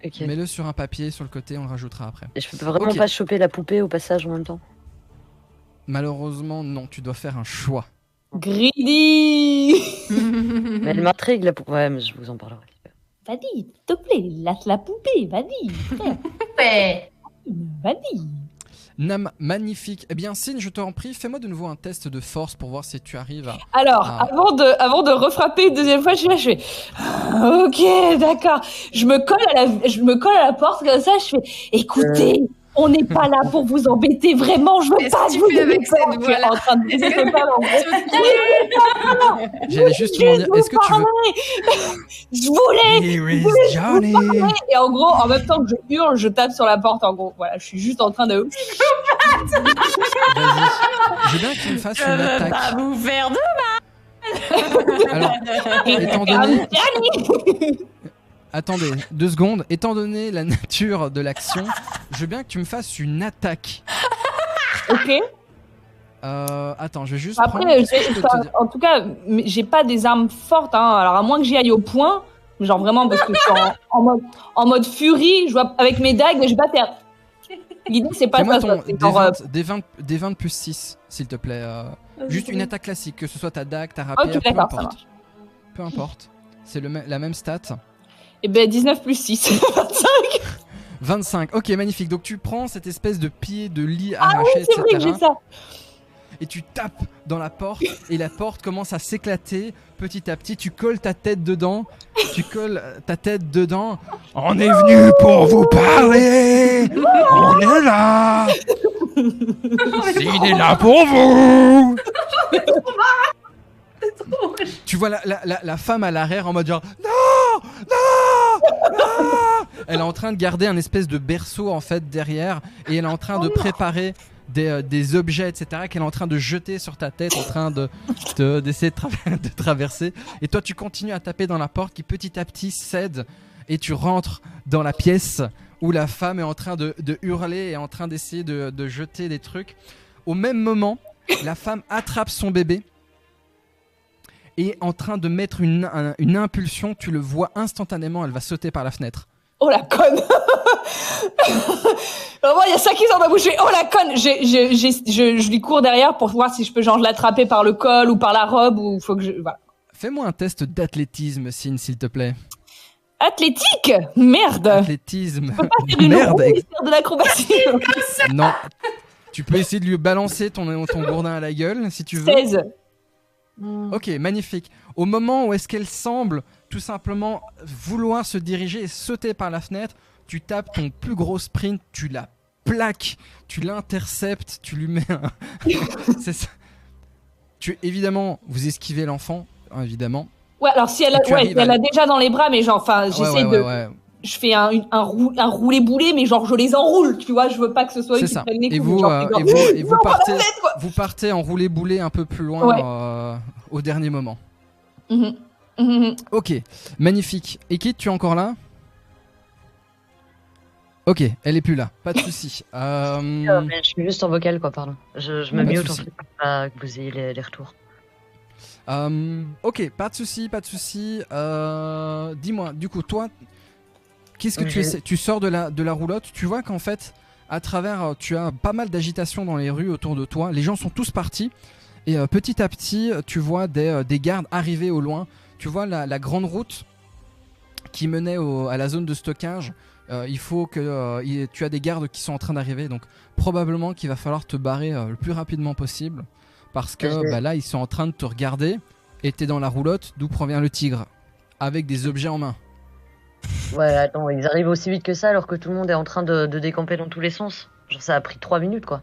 S2: Ok.
S1: Mets-le sur un papier sur le côté, on le rajoutera après.
S2: Et je peux vraiment
S1: Ok.
S2: pas choper la poupée au passage en même temps.
S1: Malheureusement, non, tu dois faire un choix.
S5: Greedy.
S2: Mais elle m'intrigue la poupée. Ouais, mais je vous en parlerai.
S5: Vas-y, s'il te plaît, lâche la poupée, vas-y, frère,
S4: Ouais.
S5: vas-y.
S1: Nam, magnifique. Eh bien, Sin, je t'en prie, fais-moi de nouveau un test de force pour voir si tu arrives à...
S5: Alors,
S1: Ah.
S5: avant de refrapper une deuxième fois, je fais ok, d'accord. Je me colle à la porte comme ça, je fais écoutez, on n'est pas là pour vous embêter, vraiment, je veux
S3: Qu'est-ce
S5: pas
S3: que tu
S5: vous
S3: fais avec
S5: embêter.
S3: cette
S5: Je suis
S3: voix-là
S5: en train de
S3: Est-ce que-
S5: je parle en gros.
S1: J'allais juste te demander, est-ce que tu veux...
S5: Je voulais
S1: Here is Johnny.
S5: et en gros, en même temps que je hurle, je tape sur la porte en gros. Voilà, je suis juste en train de
S1: Vas-y. Je veux bien que tu me fasses une attaque.
S3: vous faire de
S1: Alors, étant donné... Attendez, 2 secondes. Étant donné la nature de l'action, je veux bien que tu me fasses une attaque.
S5: OK.
S1: Attends, je vais juste
S5: Après,
S1: prendre... qu'est-ce que je peux te dire
S5: en tout cas, j'ai pas des armes fortes. Hein. Alors, à moins que j'y aille au point, genre vraiment parce que je suis en mode furie, je vois avec mes dagues, mais je vais pas faire. L'idée, c'est pas
S1: Fais-moi
S5: ça.
S1: ton
S5: C'est genre,
S1: des 20 plus 6, s'il te plaît. Juste une attaque classique, que ce soit ta dague, ta rapière,
S5: Ok,
S1: peu
S5: d'accord, ça
S1: importe.
S5: marche.
S1: Peu importe. C'est la même stat.
S5: Et ben 19 plus 6, 25.
S1: 25. Ok, magnifique. Donc tu prends cette espèce de pied de lit arraché,
S5: C'est vrai que j'ai
S1: etc.
S5: ça.
S1: Et tu tapes dans la porte et la porte commence à s'éclater petit à petit. Tu colles ta tête dedans. On est venu pour vous parler. On est là. Il est là pour vous. Tu vois la femme à l'arrière en mode genre non. Elle est en train de garder un espèce de berceau en fait derrière et elle est en train de préparer des objets, etc., qu'elle est en train de jeter sur ta tête, en train d'essayer de traverser. Et toi, tu continues à taper dans la porte qui petit à petit cède et tu rentres dans la pièce où la femme est en train de hurler et en train d'essayer de jeter des trucs. Au même moment, la femme attrape son bébé et est en train de mettre une impulsion. Tu le vois instantanément, elle va sauter par la fenêtre.
S5: Oh la conne. Vraiment, il y a ça qui sort de ma bouche. Oh la conne. Je lui cours derrière pour voir si je peux genre l'attraper par le col ou par la robe ou faut que je... Voilà.
S1: Fais-moi un test d'athlétisme, Sin, s'il te plaît.
S5: Athlétique. Merde.
S1: Athlétisme.
S5: Faire une
S1: Merde.
S5: roue et faire de l'acrobatie.
S1: Non. Tu peux essayer de lui balancer ton gourdin à la gueule, si tu veux.
S5: 16.
S1: Ok, magnifique. Au moment où est-ce qu'elle semble tout simplement vouloir se diriger et sauter par la fenêtre, tu tapes ton plus gros sprint, tu la plaques, tu l'interceptes, tu lui mets un... C'est ça. Évidemment, vous esquivez l'enfant, évidemment.
S5: Ouais, alors si elle a, elle a déjà dans les bras, mais genre, enfin, j'essaie
S1: ouais.
S5: Je fais un roulé-boulé, mais genre je les enroule, tu vois, je veux pas que ce soit
S1: c'est
S5: eux qui
S1: ça.
S5: prennent les coups.
S1: Et vous partez en roulé-boulé un peu plus loin au dernier moment. Ok, magnifique. Et Kit, tu es encore là? Ok, elle est plus là, pas de soucis.
S2: Mais je suis juste en vocal, quoi, pardon. Je me mute en fait pour pas que vous ayez les retours.
S1: Ok, pas de soucis. Dis-moi, du coup, toi, qu'est-ce que tu essaies? Tu sors de la roulotte, tu vois qu'en fait, à travers, tu as pas mal d'agitation dans les rues autour de toi. Les gens sont tous partis. Et petit à petit, tu vois des gardes arriver au loin. Tu vois la grande route qui menait à la zone de stockage. Il faut que tu as des gardes qui sont en train d'arriver. Donc probablement qu'il va falloir te barrer le plus rapidement possible. Parce que là, ils sont en train de te regarder. Et t'es dans la roulotte d'où provient le tigre. Avec des objets en main.
S2: Ouais, attends, ils arrivent aussi vite que ça alors que tout le monde est en train de décamper dans tous les sens. Genre ça a pris 3 minutes, quoi.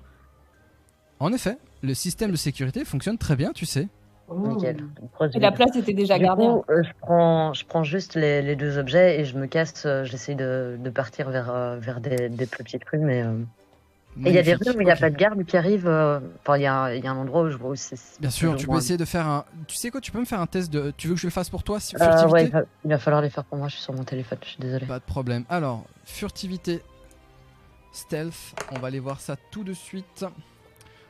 S1: En effet, le système de sécurité fonctionne très bien, tu sais.
S2: Nickel.
S5: Et la place était déjà gardée.
S2: Du coup, je prends juste les 2 objets et je me casse. J'essaie de partir vers des petites rues, mais... Et il y a des rues où il n'y a pas de garde qui arrivent. Enfin, il y a un endroit où je vois où c'est...
S1: Bien sûr, tu peux essayer de faire un... Tu sais quoi, tu peux me faire un test de... Tu veux que je le fasse pour toi,
S2: furtivité? Ouais, il va falloir les faire pour moi, je suis sur mon téléphone, je suis désolé.
S1: Pas de problème. Alors, furtivité, stealth, on va aller voir ça tout de suite.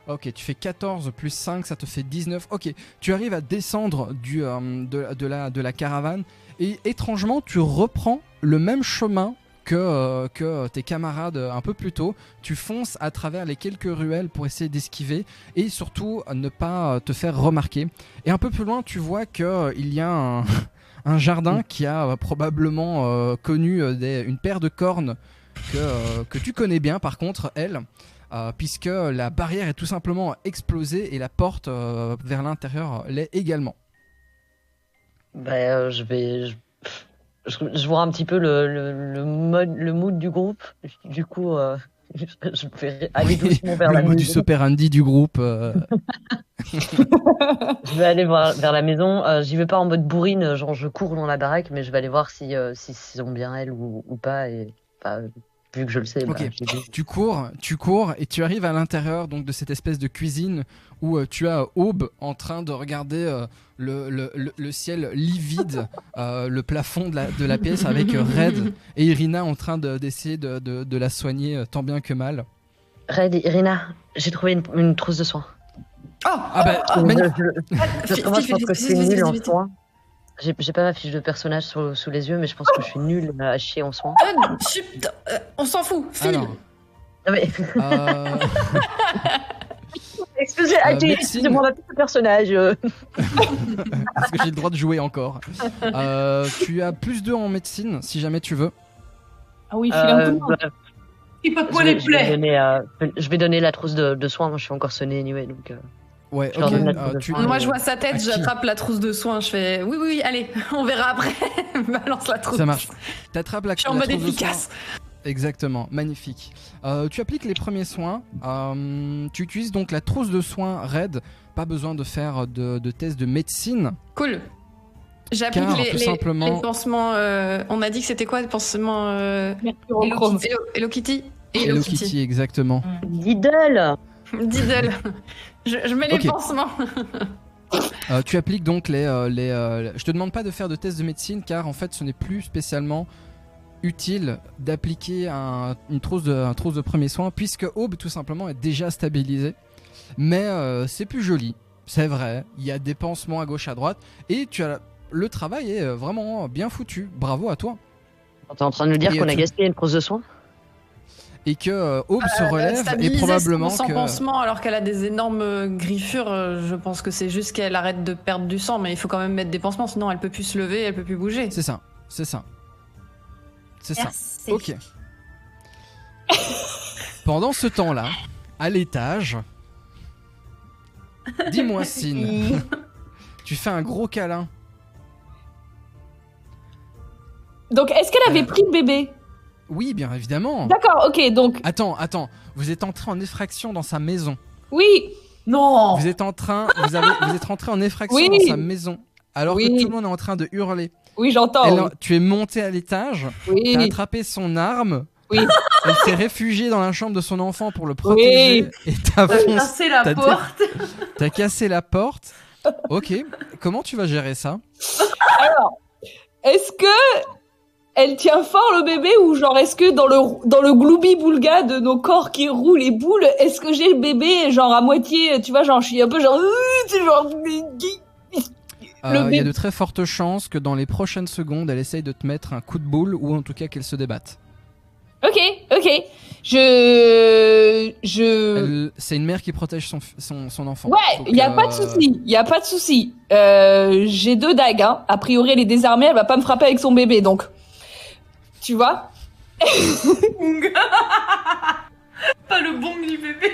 S1: Ok, tu fais 14 plus 5, ça te fait 19. Ok, tu arrives à descendre de la caravane et étrangement, tu reprends le même chemin que tes camarades un peu plus tôt. Tu fonces à travers les quelques ruelles pour essayer d'esquiver et surtout ne pas te faire remarquer. Et un peu plus loin, tu vois qu'il y a un jardin qui a probablement connu une paire de cornes que tu connais bien par contre, elle. Puisque la barrière est tout simplement explosée et la porte vers l'intérieur l'est également.
S2: Bah, je vois un petit peu le mood du groupe. Du coup, je vais aller doucement vers la maison.
S1: Le modus operandi du groupe.
S2: Je vais aller vers la maison. J'y vais pas en mode bourrine, genre je cours dans la baraque, mais je vais aller voir si ont bien elle ou pas. Et vu que je le sais.
S1: Ok, tu cours et tu arrives à l'intérieur donc de cette espèce de cuisine où tu as Aube en train de regarder le ciel livide, le plafond de la pièce avec Red et Irina en train d'essayer de la soigner tant bien que mal.
S2: Red et Irina, j'ai trouvé une trousse de soins.
S1: Magnifique.
S2: Parce que moi je pense que c'est nul en soins. J'ai pas ma fiche de personnage sous les yeux, mais je pense que je suis nulle à chier en soins.
S3: On s'en fout, file.
S2: Non mais...
S1: médecine.
S2: Demande à tout le personnage.
S1: Parce que j'ai le droit de jouer encore. Tu as +2 en médecine, si jamais tu veux.
S5: Ah oui, file un coup de main.
S4: Il peut pas les plaies.
S2: Je vais donner la trousse de soins. Moi, je suis encore sonnée anyway, donc.
S1: Ouais,
S2: Je leur donne la
S1: ok.
S2: trousse de soins.
S3: Moi, je vois sa
S1: à
S3: tête,
S1: qui
S3: j'attrape la trousse de soins, je fais oui, allez, on verra après. Balance la trousse.
S1: Ça marche. T'attrapes la
S3: Je suis en
S1: la
S3: mode
S1: trousse de
S3: efficace.
S1: soins. Exactement, magnifique. Tu appliques les premiers soins. Tu utilises donc la trousse de soins raide. Pas besoin de faire de test de médecine.
S3: Cool. J'applique
S1: Car,
S3: les
S1: tout simplement-
S3: les pansements. On a dit que c'était quoi les pansements
S5: Mercurochrome.
S3: Hello Kitty et
S1: Hello Kitty, exactement.
S2: Diddle.
S3: Diddle. Je mets les
S1: Ok.
S3: pansements.
S1: Tu appliques donc je te demande pas de faire de test de médecine car en fait ce n'est plus spécialement utile d'appliquer une trousse de premier soin puisque Aube tout simplement est déjà stabilisée. Mais c'est plus joli, c'est vrai. Il y a des pansements à gauche à droite et le travail est vraiment bien foutu. Bravo à toi.
S2: T'es en train de nous dire
S1: Et
S2: qu'on a
S1: tu-
S2: gaspillé une trousse de soins?
S1: Et que Aube se relève et
S3: Stabiliser
S1: probablement
S3: sans
S1: que
S3: pansement alors qu'elle a des énormes griffures, je pense que c'est juste qu'elle arrête de perdre du sang, mais il faut quand même mettre des pansements, sinon elle peut plus se lever, elle peut plus bouger.
S1: c'est ça.
S4: Merci.
S1: Ok. Pendant ce temps-là, à l'étage, dis-moi Sin, tu fais un gros câlin.
S5: Donc, est-ce qu'elle avait pris le bébé?
S1: Oui, bien évidemment.
S5: D'accord, ok, donc,
S1: Attends, vous êtes entré en effraction dans sa maison.
S5: oui,
S4: Non.
S1: Vous êtes entré en effraction
S5: Oui.
S1: dans sa maison. Alors
S5: Oui.
S1: que tout le monde est en train de hurler.
S5: oui, j'entends.
S1: Tu es monté à l'étage,
S5: Oui,
S1: t'as attrapé son arme,
S5: oui.
S1: elle s'est réfugiée dans la chambre de son enfant pour le protéger. Et
S4: T'as
S1: t'as
S4: cassé la
S1: t'as-
S4: porte.
S1: T'as cassé la porte. Ok, comment tu vas gérer ça?
S5: Est-ce que elle tient fort le bébé ou genre est-ce que dans le gloubi-boulga de nos corps qui roulent et boulent, est-ce que j'ai le bébé genre à moitié, tu vois, genre je suis un peu genre tu sais, genre
S1: Il y a
S5: bébé-
S1: de très fortes chances que dans les prochaines secondes, elle essaye de te mettre un coup de boule ou en tout cas qu'elle se débatte.
S5: Ok.
S1: C'est une mère qui protège son enfant.
S5: Ouais,
S1: Donc,
S5: y a pas de souci. J'ai 2 dagues, hein. A priori, elle est désarmée, elle va pas me frapper avec son bébé, donc. Tu vois?
S4: Pas le bon du bébé.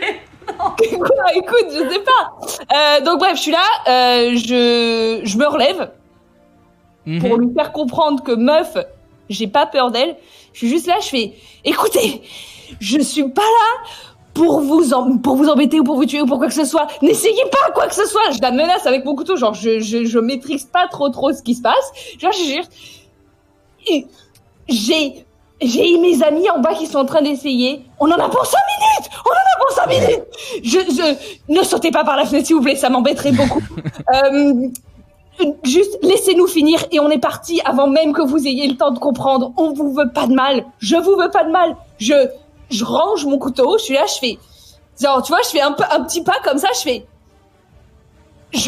S5: Quoi, écoute, je sais pas. Donc bref, je suis là, je me relève
S1: Mhm.
S5: pour lui faire comprendre que meuf, j'ai pas peur d'elle. Je suis juste là, je fais, écoutez, je suis pas là pour vous embêter ou pour vous tuer ou pour quoi que ce soit. N'essayez pas quoi que ce soit. Je la menace avec mon couteau, genre je maîtrise pas trop ce qui se passe. Genre j'ai mes amis en bas qui sont en train d'essayer. On en a pour 5 minutes. Ne sautez pas par la fenêtre s'il vous plaît, ça m'embêterait beaucoup. Juste laissez-nous finir et on est parti avant même que vous ayez le temps de comprendre. On vous veut pas de mal. Je vous veux pas de mal. Je range mon couteau. Je suis là, je fais genre tu vois, je fais un petit pas comme ça. Je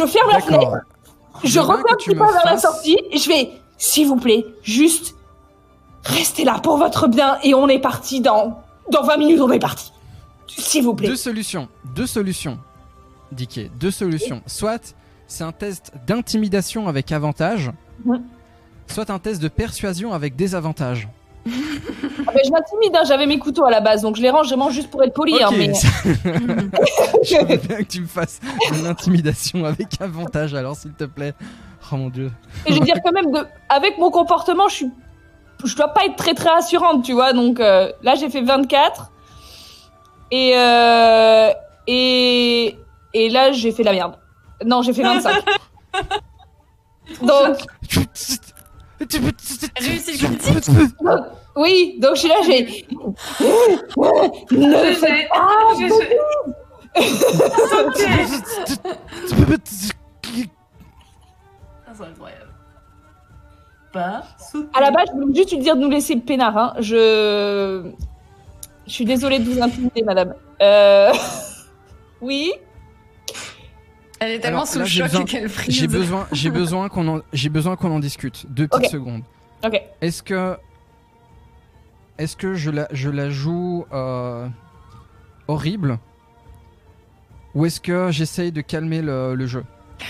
S5: ferme la
S1: D'accord.
S5: fenêtre. Je
S1: veux bien
S5: reviens un
S1: que tu
S5: petit
S1: me
S5: pas vers la
S1: fasses-
S5: sortie et je fais s'il vous plaît, juste restez là pour votre bien et on est parti dans 20 minutes, on est parti. S'il vous plaît.
S1: Deux solutions, Dicky. Deux solutions. Soit c'est un test d'intimidation avec avantage,
S5: Mhm.
S1: soit un test de persuasion avec désavantage.
S5: Ah ben, je m'intimide, hein, j'avais mes couteaux à la base, donc je les range vraiment juste pour être poli.
S1: Ok,
S5: Hein, mais...
S1: je veux bien que tu me fasses une intimidation avec avantage, alors s'il te plaît. Oh mon dieu.
S5: Et je veux dire quand même, avec mon comportement, je dois pas être très très assurante, tu vois. Donc là, j'ai fait 24. Et là, j'ai fait la merde. Non, j'ai fait 25. Donc,
S3: Réussi le
S5: oui, donc je suis là, j'ai... Ne faites pas...
S4: C'est incroyable. Pas sauter.
S5: À la base, je voulais juste lui dire de nous laisser peinard. Hein. Je suis désolée de vous intimider, madame. Oui.
S3: Elle est tellement
S1: Alors,
S3: sous
S1: là,
S3: le
S1: j'ai
S3: choc
S1: besoin-
S3: qu'elle frise.
S1: J'ai besoin qu'on en discute. 2 petites
S5: Ok.
S1: secondes.
S5: Ok.
S1: Est-ce que je la joue horrible ou est-ce que j'essaye de calmer le jeu?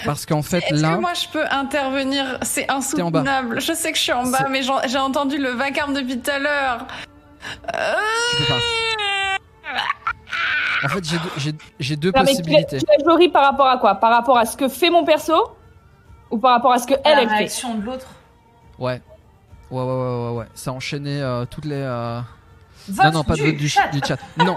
S1: Parce qu'en fait,
S3: Est-ce
S1: là...
S3: que moi je peux intervenir? C'est
S1: en bas.
S3: insoutenable. Je sais que je suis en bas, mais j'ai entendu le vacarme depuis tout à l'heure.
S1: Tu peux pas. En fait, j'ai deux
S5: Non, mais
S1: possibilités.
S5: tu la juries par rapport à quoi? Par rapport à ce que fait mon perso? Ou par rapport à ce que
S4: La
S5: elle fait?
S4: réaction de l'autre.
S1: Ouais. Ouais. Ça a enchaîné toutes les...
S4: Vote
S1: non, pas de vote du chat. Non.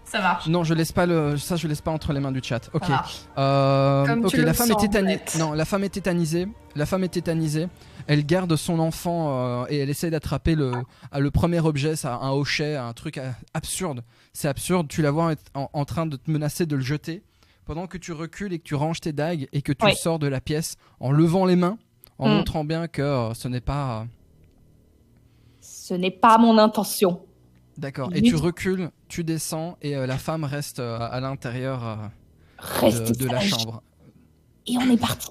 S4: Ça marche.
S1: Non, je laisse pas je laisse pas entre les mains du chat. Ok.
S4: Ça marche.
S3: Comme
S1: Ok,
S3: tu le
S1: la femme
S3: sens,
S1: est tétanisée.
S3: Brett.
S1: Non, la femme est tétanisée. Elle garde son enfant et elle essaie d'attraper le premier objet, ça, un hochet, un truc absurde. C'est absurde. Tu la vois en train de te menacer de le jeter pendant que tu recules et que tu ranges tes dagues et que tu sors de la pièce en levant les mains, en montrant bien que ce n'est pas.
S5: Ce n'est pas mon intention.
S1: D'accord. Et tu recules, tu descends et la femme reste à l'intérieur
S5: Reste
S1: de la
S5: sage.
S1: chambre.
S5: Et on est parti.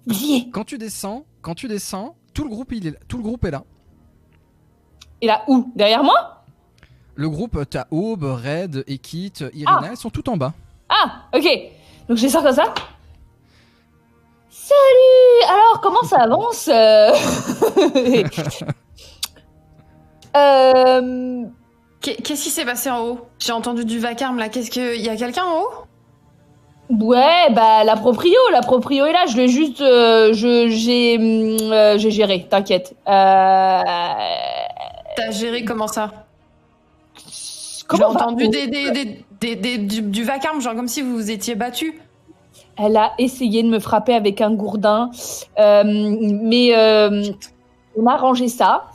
S5: Lié.
S1: Quand tu descends, tout le groupe est là.
S5: Et là, où? Derrière moi?
S1: Le groupe, t'as Aube, Red, Ekit, Irina, elles sont toutes en bas.
S5: Ah, ok. Donc je les sors comme ça. Salut. Alors, comment ça avance?
S3: Qu'est-ce qui s'est passé en haut? J'ai entendu du vacarme là. Il y a quelqu'un en haut?
S5: Ouais, bah la proprio est là. Je l'ai juste, j'ai géré. T'inquiète.
S3: T'as géré comment ça? J'ai
S5: Comment
S3: entendu du vacarme, genre comme si vous vous étiez battus.
S5: Elle a essayé de me frapper avec un gourdin, mais on a rangé ça.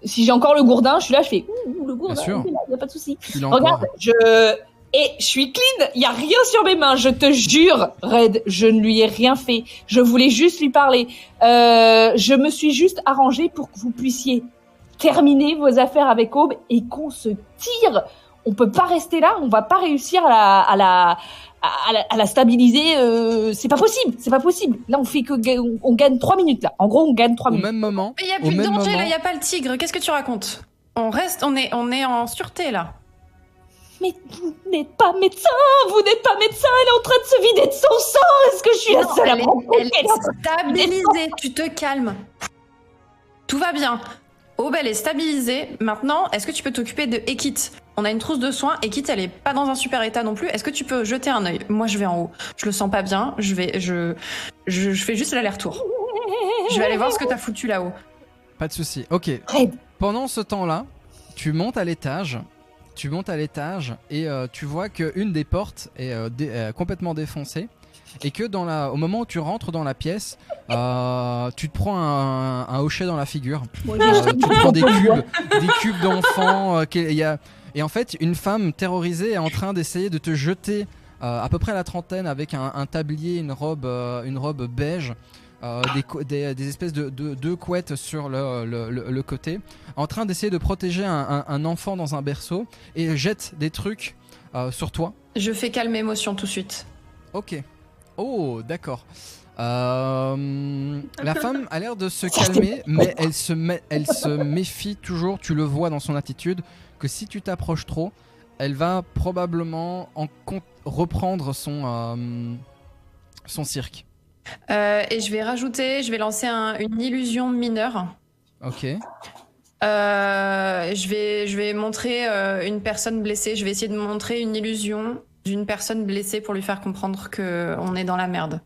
S5: Si j'ai encore le gourdin, je suis là, je fais ouh, le gourdin,
S1: Bien sûr.
S5: il est là, y a pas de souci.
S1: Tu l'as
S5: Regarde,
S1: encore.
S5: je suis clean, y a rien sur mes mains, je te jure, Red, je ne lui ai rien fait. Je voulais juste lui parler. Je me suis juste arrangée pour que vous puissiez terminer vos affaires avec Aube et qu'on se tire. On peut pas rester là, on va pas réussir à la stabiliser. C'est pas possible. Là, on gagne 3 minutes là. En gros, on gagne 3
S1: Au
S5: minutes.
S1: même moment,
S3: Mais il y a plus de danger là, il y a pas le tigre. Qu'est-ce que tu racontes? On est en sûreté là.
S5: Mais vous n'êtes pas médecin, elle est en train de se vider de son sang. Est-ce que je suis la seule à me rendre compte
S3: Elle
S5: qu'elle
S3: est stabilisée. Tu te calmes. Tout va bien. Aube, elle est stabilisée. Maintenant, est-ce que tu peux t'occuper de Ekit? On a une trousse de soins. Ekit, elle est pas dans un super état non plus. Est-ce que tu peux jeter un œil? Moi, je vais en haut. Je le sens pas bien. Je fais juste l'aller-retour. Je vais aller voir ce que t'as foutu là-haut.
S1: pas de souci. Ok.
S5: Red,
S1: Pendant ce temps-là, tu montes à l'étage et tu vois qu'une des portes est complètement défoncée et que au moment où tu rentres dans la pièce, tu te prends un hochet dans la figure. Tu te prends des cubes d'enfants. Et en fait, une femme terrorisée est en train d'essayer de te jeter à peu près à la trentaine avec un tablier, une robe beige. Des espèces de couettes sur le côté, en train d'essayer de protéger un enfant dans un berceau et jette des trucs sur toi.
S3: Je fais calme émotion tout de suite.
S1: Ok. Oh, d'accord. La femme a l'air de se calmer, mais elle se méfie toujours. Tu le vois dans son attitude que si tu t'approches trop, elle va probablement reprendre son cirque.
S3: Et je vais lancer une illusion mineure.
S1: Ok.
S3: Je vais montrer une personne blessée. Je vais essayer de montrer une illusion d'une personne blessée pour lui faire comprendre qu'on est dans la merde.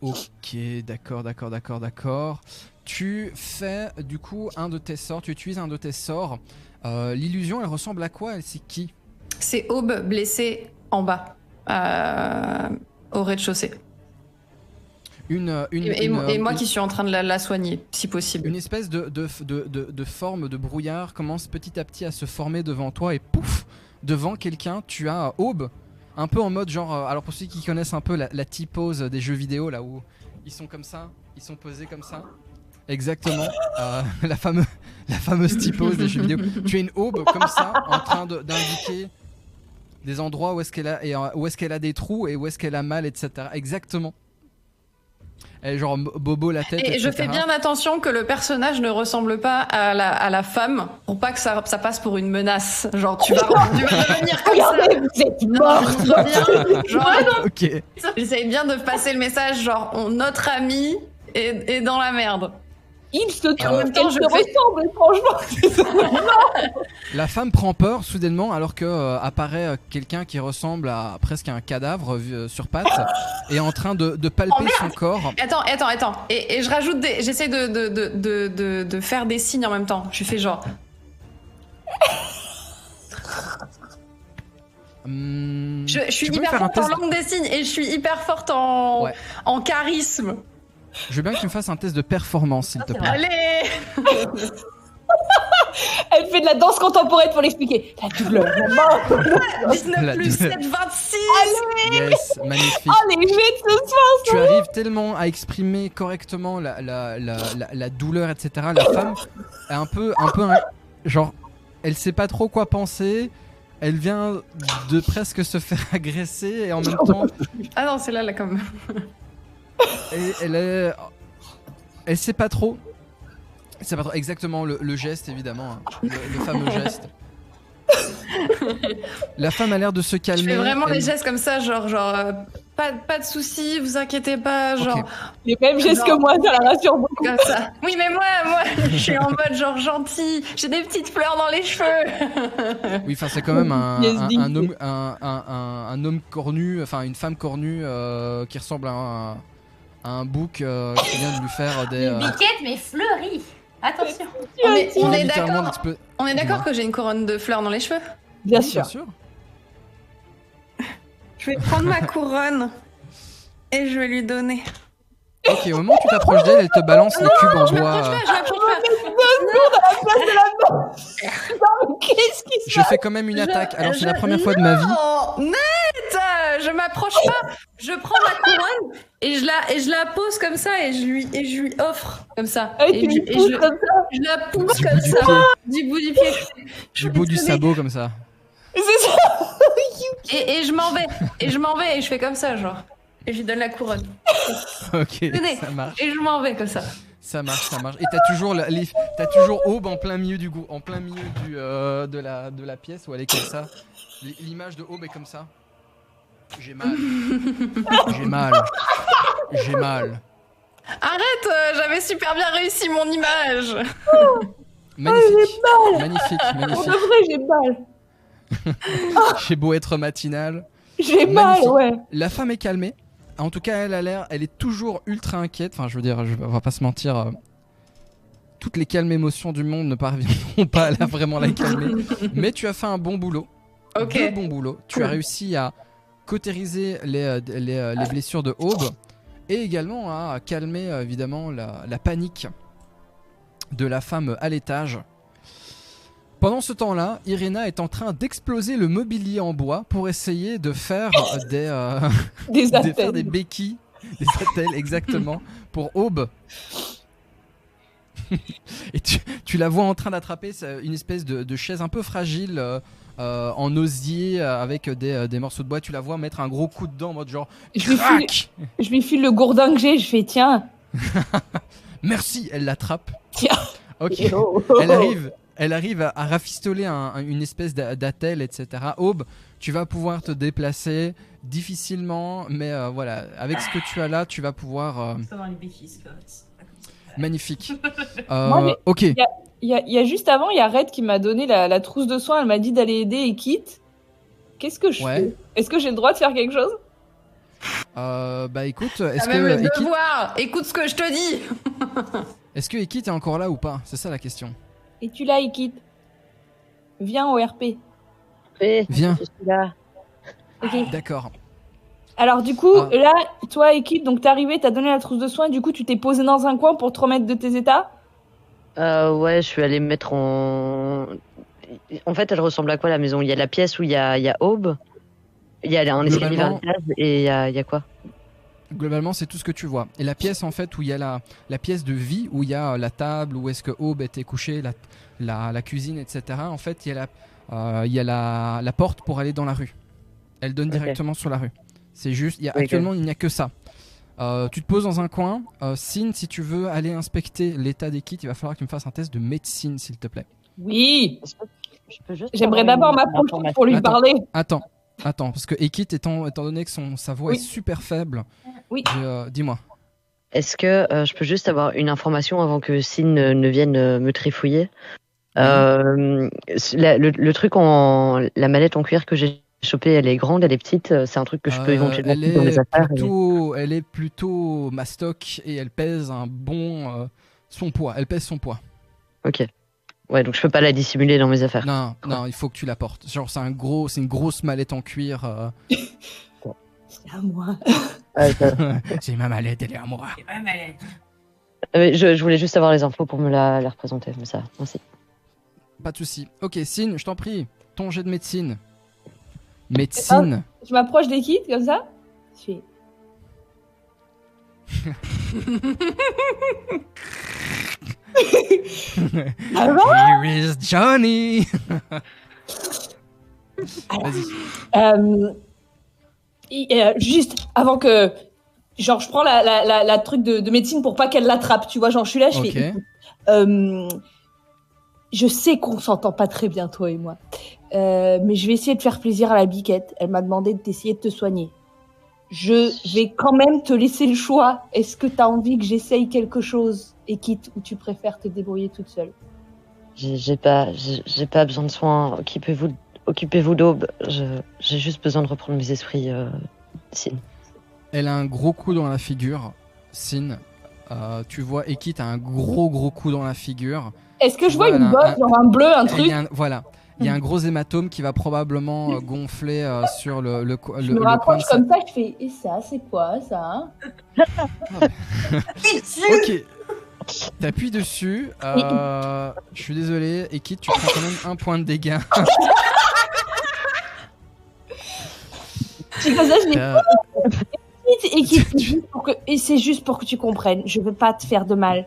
S1: Ok, d'accord. Tu fais du coup un de tes sorts, tu utilises un de tes sorts. L'illusion, elle ressemble à quoi? C'est qui?
S3: C'est Aube blessée en bas, au rez-de-chaussée. Et moi qui suis en train de la soigner, si possible.
S1: Une espèce de forme de brouillard commence petit à petit à se former devant toi et pouf, devant quelqu'un, tu as Aube, un peu en mode genre, alors pour ceux qui connaissent un peu la T-pose des jeux vidéo, là où ils sont comme ça, ils sont posés comme ça. Exactement, la fameuse T-pose des jeux vidéo. Tu as une Aube comme ça, en train d'indiquer des endroits où est-ce qu'elle a des trous et où est-ce qu'elle a mal, etc. Exactement. Elle, genre bobo la tête,
S3: Et je
S1: etc.
S3: fais bien attention que le personnage ne ressemble pas à la femme pour pas que ça passe pour une menace. Genre, tu vas revenir comme ça.
S5: Regardez, vous êtes
S3: Non,
S5: morts.
S3: je trouve bien. Genre,
S1: Ok.
S3: j'essaye bien de passer le message, genre, notre ami est dans la merde.
S5: Il se
S3: Et en même temps,
S5: elle
S3: je
S5: se
S3: fais-
S5: ressemble, franchement.
S1: La femme prend peur soudainement alors que apparaît quelqu'un qui ressemble à presque un cadavre sur pattes et est en train de palper son corps.
S3: Attends. Et je rajoute des. J'essaie de faire des signes en même temps. Je fais genre. Je suis
S1: tu peux me
S3: hyper
S1: faire un
S3: forte en
S1: test-
S3: langue des signes et je suis hyper forte en,
S1: Ouais.
S3: en charisme.
S1: Je veux bien que tu me fasses un test de performance, s'il te plaît.
S3: Allez!
S5: Elle fait de la danse contemporaine pour l'expliquer. La douleur, la mort.
S3: 19
S1: La
S3: plus
S1: douleur.
S3: 7, 26!
S1: Yes, magnifique.
S5: Oh, les jets de ce soir.
S1: Tu arrives tellement à exprimer correctement la douleur, etc. La femme est un peu genre, elle sait pas trop quoi penser. Elle vient de presque se faire agresser et en même temps,
S3: Ah non, c'est là quand même.
S1: elle sait pas trop. C'est pas trop exactement le geste, évidemment, hein. le fameux geste. La femme a l'air de se
S3: Je
S1: calmer.
S3: fais vraiment
S1: elle-
S3: les gestes comme ça, genre pas de soucis, vous inquiétez pas, genre
S1: Ok.
S5: Les mêmes gestes que moi, ça la rassure beaucoup.
S3: comme ça. Oui, mais moi, je suis en mode genre gentil, j'ai des petites fleurs dans les cheveux.
S1: Oui, enfin c'est quand même
S5: Yes,
S1: un homme cornu, enfin une femme cornue qui ressemble à un bouc qui vient de lui faire des.
S4: Une biquette, mais fleurie. Attention.
S3: On est
S1: qui vient
S3: d'accord.
S1: littéralement d'exploser.
S3: On est d'accord
S1: Dis-moi.
S3: que j'ai une couronne de fleurs dans les cheveux.
S5: Bien
S1: Oui,
S5: sûr.
S3: Je vais prendre ma couronne et je vais lui donner.
S1: Ok, au moment où tu t'approches d'elle, elle te balance les cubes en bois.
S3: Je m'approche pas.
S5: Qu'est-ce qui se
S1: Je fais quand même une attaque. Alors c'est la première fois de ma vie.
S3: Non, net. Je m'approche pas. Je prends ma couronne et je la pose comme ça et je lui offre comme ça.
S5: passe?
S3: Et
S5: Tu lui pousses comme ça.
S3: je la pousse
S1: Du
S3: comme
S1: bout du
S3: ça
S1: pied.
S3: du bout du pied.
S1: Du bout du sabot comme ça.
S5: C'est ça.
S3: Et je m'en vais. Et je m'en vais et je fais comme ça genre. Et je lui donne la couronne.
S1: Ok,
S3: Venez.
S1: ça marche.
S3: Et je m'en vais comme ça.
S1: Ça marche. Et t'as toujours t'as toujours Aube en plein milieu de la pièce où elle est comme ça. L'image de Aube est comme ça. J'ai mal. J'ai mal.
S3: Arrête, j'avais super bien réussi mon image.
S1: Magnifique. Magnifique.
S5: Pour de vrai, j'ai mal.
S1: J'ai beau être matinal.
S5: J'ai mal,
S1: Magnifique.
S5: ouais.
S1: La femme est calmée. En tout cas, elle est toujours ultra inquiète. Enfin, je veux dire, on va pas se mentir. Toutes les calmes émotions du monde ne parviendront pas à vraiment la calmer. Mais tu as fait un bon boulot.
S3: Ok.
S1: Deux bons boulots. Tu as réussi à cautériser les blessures de Aube et également à calmer évidemment la panique de la femme à l'étage. Pendant ce temps-là, Irena est en train d'exploser le mobilier en bois pour essayer de faire
S5: Des
S1: de faire
S5: attelles.
S1: des béquilles, des attelles exactement, pour Aube. Et tu la vois en train d'attraper une espèce de chaise un peu fragile en osier avec des morceaux de bois. Tu la vois mettre un gros coup dedans en mode genre crac.
S5: Je lui file le gourdin que j'ai, je fais tiens.
S1: Merci, elle l'attrape.
S5: Tiens.
S1: Ok.
S5: Oh.
S1: Elle arrive à rafistoler une espèce d'attelle, etc. Aube, tu vas pouvoir te déplacer difficilement, mais voilà, avec ce que tu as là, tu vas pouvoir.
S4: Ça dans les bêtises, quoi.
S1: Magnifique.
S5: Moi, mais-
S1: ok.
S5: Il y a juste avant, il y a Red qui m'a donné la trousse de soins. Elle m'a dit d'aller aider et quitte. Qu'est-ce que je
S1: Ouais.
S5: fais? Est-ce que j'ai le droit de faire quelque chose?
S1: Bah écoute,
S3: T'as
S1: est-ce
S3: même le
S1: que
S3: devoir. Écoute ce que je te dis.
S1: Ekit est encore là ou pas? C'est ça la question.
S5: Et tu l'as, Ikit. Viens au RP.
S1: Viens.
S2: Je suis là.
S5: Ok.
S1: D'accord.
S5: Alors du coup,
S1: Ah.
S5: là, toi, Ikit, donc t'es arrivé, t'as donné la trousse de soins. Du coup, tu t'es posé dans un coin pour te remettre de tes états.
S2: Ouais, je suis allée me mettre en. En fait, elle ressemble à quoi la maison? Il y a la pièce où il y a Aube. Il y a un escalier vers
S1: Globalement-
S2: l'étage et il y a quoi?
S1: Globalement, c'est tout ce que tu vois. Et la pièce, en fait, où il y a la pièce de vie, où il y a la table, où est-ce que Aube était couchée, la cuisine, etc. En fait, il y a la porte pour aller dans la rue. Elle donne
S2: Ok.
S1: directement sur la rue. C'est juste,
S2: Ok.
S1: actuellement, il n'y a que ça. Tu te poses dans un coin. Sin, si tu veux aller inspecter l'état des kits, il va falloir que tu me fasses un test de médecine, s'il te plaît.
S5: Oui.
S2: Je peux juste
S5: J'aimerais
S2: avoir
S5: d'abord
S2: une
S5: m'approcher pour lui
S1: Attends.
S5: parler.
S1: Attends, parce que Ekit, étant donné que sa voix
S5: Oui.
S1: est super faible,
S5: Oui.
S1: dis-moi.
S2: Est-ce que je peux juste avoir une information avant que Sin ne vienne me trifouiller? Le truc la mallette en cuir que j'ai chopée, elle est grande, elle est petite. C'est un truc que je peux éventuellement
S1: Elle
S2: mettre dans mes
S1: est
S2: affaires.
S1: elle est plutôt mastoc et elle pèse un bon son poids. Elle pèse son poids.
S2: Ok. Ouais, donc je peux pas la dissimuler dans mes affaires.
S1: Non, il faut que tu la portes. Genre c'est une grosse mallette en cuir.
S5: C'est à moi.
S1: C'est ma mallette, elle est à moi.
S2: Je voulais juste avoir les infos pour me la représenter, mais ça, merci.
S1: Pas de souci. Ok, Sin, je t'en prie, ton jet de médecine. Médecine.
S5: Je m'approche des kits comme ça. Je fais.
S1: Here is Johnny. Vas-y.
S5: Juste avant que. Genre, je prends la truc de médecine pour pas qu'elle l'attrape, tu vois. Genre, je suis là, je fais. Je sais qu'on s'entend pas très bien, toi et moi. Mais je vais essayer de faire plaisir à la biquette. Elle m'a demandé d'essayer de te soigner. Je vais quand même te laisser le choix. Est-ce que t'as envie que j'essaye quelque chose et quitte ou tu préfères te débrouiller toute seule?
S2: J'ai pas besoin de soins. Occupez-vous d'Aube. J'ai juste besoin de reprendre mes esprits, Sin.
S1: Elle a un gros coup dans la figure, Sin. Tu vois, Ekit a un gros coup dans la figure.
S5: Est-ce que je vois une bosse, genre un bleu, un truc?
S1: Voilà. Il y a un gros hématome qui va probablement gonfler sur le
S5: Je me rapproche comme ça, je fais. Et ça, c'est quoi ça, hein?
S1: Ok. T'appuies dessus. Je suis désolé, Ekit, tu prends quand même 1 point de dégâts.
S5: C'est comme ça, je et c'est juste pour que tu comprennes. Je veux pas te faire de mal.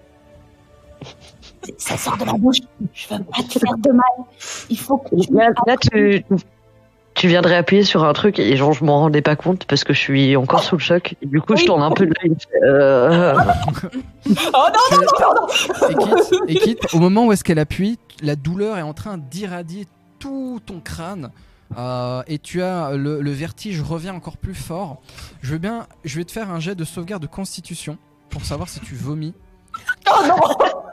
S5: Ça sort de ma bouche. Je veux pas te faire de mal. Il faut que
S2: tu viendrais appuyer sur un truc et genre je m'en rendais pas compte parce que je suis encore sous le choc. Et du coup, je tourne un peu de l'œil.
S5: Oh non.
S1: Ekit, au moment où est-ce qu'elle appuie, la douleur est en train d'irradier tout ton crâne. Et tu as le vertige revient encore plus fort. Je vais te faire un jet de sauvegarde de constitution pour savoir si tu vomis.
S4: Oh non,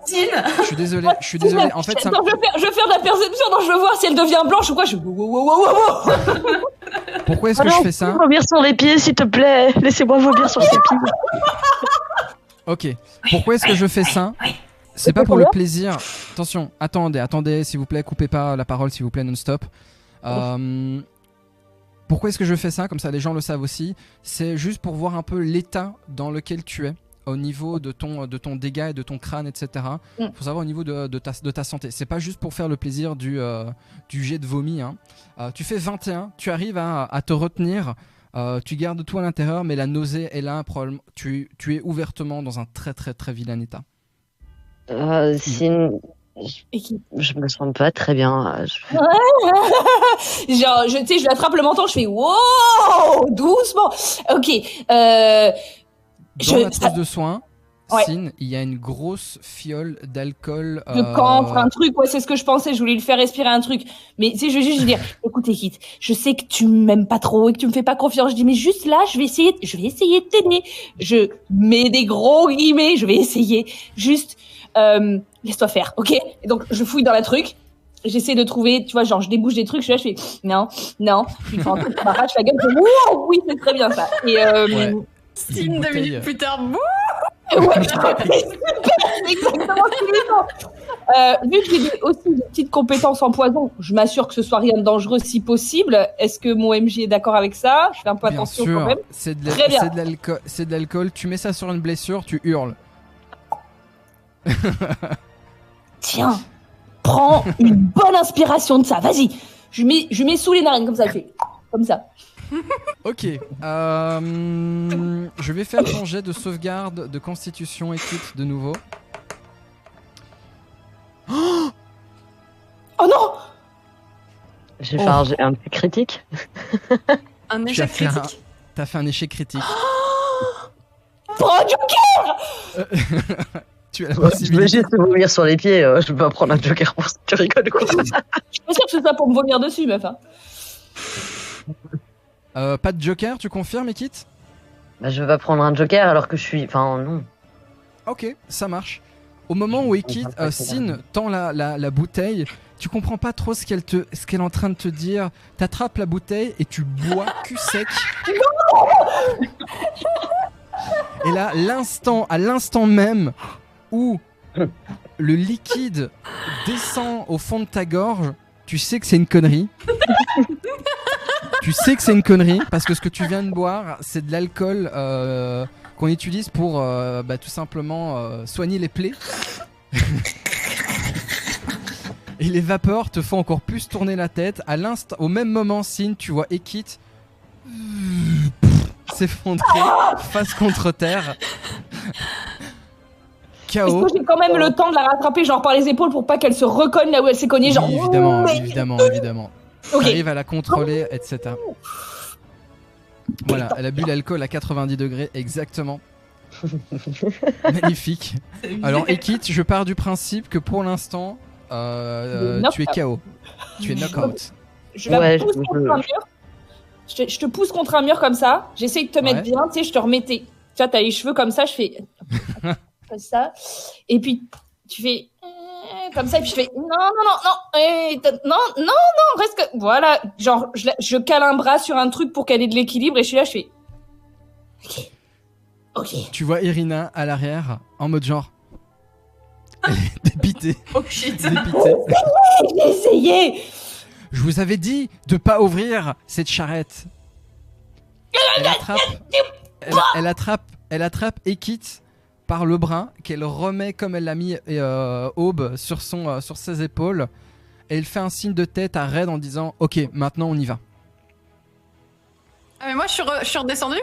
S4: Sin.
S1: Je suis désolé. En fait, ça...
S5: je veux faire de la perception, donc je veux voir si elle devient blanche ou quoi.
S1: Pourquoi est-ce que je fais ça?
S2: Vomir sur les pieds, s'il te plaît. Laissez-moi vomir sur ces pieds.
S1: Ok. Pourquoi est-ce que je fais ça? C'est pas pour le plaisir. Attention, attendez, s'il vous plaît, coupez pas la parole, s'il vous plaît, non-stop. Pourquoi est-ce que je fais ça? Comme ça, les gens le savent aussi. C'est juste pour voir un peu l'état dans lequel tu es au niveau de ton dégât et de ton crâne, etc. Faut savoir au niveau de ta santé. C'est pas juste pour faire le plaisir du jet de vomi. Hein. Tu fais 21, tu arrives à te retenir. Tu gardes tout à l'intérieur, mais la nausée est là. Probablement, tu es ouvertement dans un très très très vilain état.
S2: Sin, je me sens pas très bien.
S5: Genre, je l'attrape le menton, je fais wow, doucement. Ok.
S1: Dans la trousse de soins,
S5: Ouais.
S1: Sin, il y a une grosse fiole d'alcool.
S5: De camphre, un truc, ouais, c'est ce que je pensais, je voulais lui faire respirer un truc. Mais tu sais, je veux juste lui dire, écoute, Ekit, je sais que tu m'aimes pas trop et que tu me fais pas confiance. Je dis, mais juste là, je vais essayer de t'aider. Je mets des gros guillemets, je vais essayer. Juste, laisse-toi faire, ok? Et donc, je fouille dans la truc. J'essaie de trouver, tu vois, genre, je débouche des trucs, je suis là, je fais, non. Puis quand on m'arrache la gueule, je fais, wow, oui, c'est très bien ça. Et,
S1: Ouais.
S3: Stine 2 minutes plus tard, bouh.
S5: ouais, c'est exactement ce qu'il est temps. Vu que j'ai aussi des petites compétences en poison, je m'assure que ce soit rien de dangereux si possible. Est-ce que mon MJ est d'accord avec ça? Je fais un peu
S1: Bien
S5: attention
S1: sûr,
S5: quand même.
S1: c'est
S5: Très bien.
S1: de l'alcool. Tu mets ça sur une blessure, tu hurles.
S5: Tiens, prends une bonne inspiration de ça. Vas-y. Je mets sous les narines comme ça. Je fais comme ça.
S1: Ok. Je vais faire ton jet de sauvegarde de constitution équipe de nouveau.
S5: Oh non!
S2: Je vais faire un petit critique.
S3: Un
S1: Tu
S3: échec
S1: as fait
S3: critique.
S1: T'as fait un échec critique.
S5: Prends un joker.
S1: Tu as la
S2: Je vais
S1: possibilité.
S2: juste te vomir sur les pieds, je peux pas prendre un joker pour ça, tu rigoles quoi.
S5: Je suis pas sûre que ce soit pour me vomir dessus, meuf. Hein.
S1: Pas de joker, tu confirmes, Ekit?
S2: Bah, je vais pas prendre un joker alors que je suis. Enfin, non.
S1: Ok, ça marche. Au moment où Ekit, Sin tend la bouteille, tu comprends pas trop ce qu'elle est en train de te dire. T'attrapes la bouteille et tu bois cul sec. Et là, à l'instant même où le liquide descend au fond de ta gorge, tu sais que c'est une connerie. Tu sais que c'est une connerie parce que ce que tu viens de boire, c'est de l'alcool qu'on utilise pour tout simplement soigner les plaies. Et les vapeurs te font encore plus tourner la tête. Au même moment, Sin, tu vois Ekit s'effondrer face contre terre.
S5: Est-ce
S1: KO.
S5: que j'ai quand même le temps de la rattraper, genre par les épaules, pour pas qu'elle se recogne là où elle s'est cognée, genre.
S1: Oui, évidemment.
S5: Ok.
S1: T'arrives à la contrôler, etc. Voilà, elle a bu l'alcool à 90 degrés, exactement. Magnifique. Alors, Ekit, je pars du principe que pour l'instant, tu es KO. Tu es knockout.
S5: Je la
S2: Ouais,
S5: pousse contre un mur. Je te pousse contre un mur comme ça. J'essaye de te mettre
S1: Ouais.
S5: bien, tu sais, je te remettais. Tu vois, t'as les cheveux comme ça, je fais. Comme ça. Et puis, tu fais. Comme ça, et puis je fais. Non, reste que. Voilà. Genre, je cale un bras sur un truc pour qu'elle ait de l'équilibre et je suis là, je fais. Ok.
S1: Tu vois Irina à l'arrière, en mode genre. Dépité.
S4: Oh shit.
S1: Dépité.
S5: J'ai essayé.
S1: Je vous avais dit de pas ouvrir cette charrette. Elle attrape Ekit par le bras qu'elle remet comme elle l'a mis Aube sur ses épaules et elle fait un signe de tête à Red en disant ok, maintenant on y va.
S3: Ah mais moi je suis redescendue.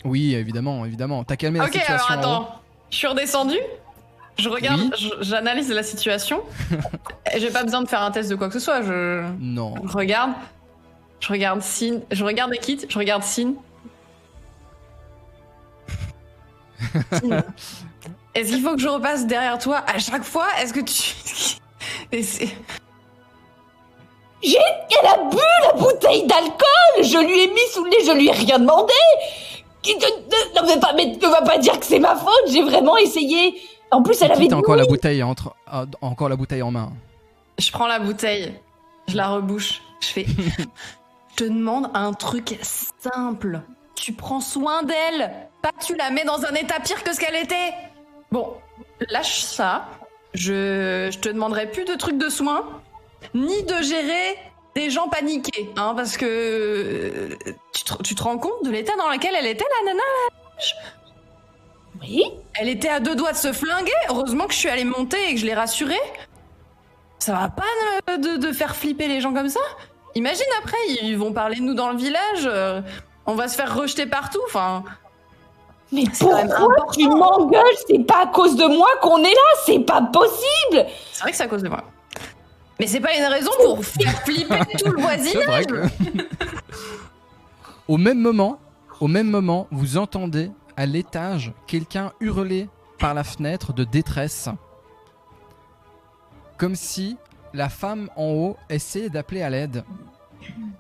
S1: Oui, évidemment. T'as calmé la
S3: Ok,
S1: situation.
S3: alors
S1: en haut.
S3: attends. Je suis redescendue. Je regarde,
S1: Oui.
S3: j'analyse la situation. Et j'ai pas besoin de faire un test de quoi que ce soit.
S1: Non.
S3: Je regarde Sin, je regarde Ekit, je regarde Sin. Sin. Est-ce qu'il faut que je repasse derrière toi à chaque fois? Est-ce que tu... Et c'est-
S5: Elle a bu la bouteille d'alcool. Je lui ai mis sous le nez, je lui ai rien demandé. Non mais ne va pas dire que c'est ma faute. J'ai vraiment essayé. En plus, elle avait
S1: Ekit a
S5: dit
S1: encore
S5: oui.
S1: la bouteille encore la bouteille en main.
S3: Je prends la bouteille, je la rebouche, je fais... Je te demande un truc simple. Tu prends soin d'elle, pas tu la mets dans un état pire que ce qu'elle était. Bon, lâche ça. Je te demanderai plus de trucs de soins, ni de gérer des gens paniqués, hein, parce que tu te rends compte de l'état dans lequel elle était, la nana?
S5: Oui.
S3: Elle était à 2 doigts de se flinguer. Heureusement que je suis allée monter et que je l'ai rassurée. Ça va pas de faire flipper les gens comme ça. Imagine après, ils vont parler de nous dans le village. On va se faire rejeter partout. Enfin,
S5: Mais
S3: c'est quand même
S5: pourquoi
S3: important.
S5: tu m'engueules? C'est pas à cause de moi qu'on est là. C'est pas possible.
S3: C'est vrai que c'est à cause de moi. Mais c'est pas une raison pour faire flipper tout le
S1: C'est vrai
S3: voisinage.
S1: que... Au même moment, vous entendez à l'étage quelqu'un hurler par la fenêtre de détresse. Comme si la femme en haut essayait d'appeler à l'aide.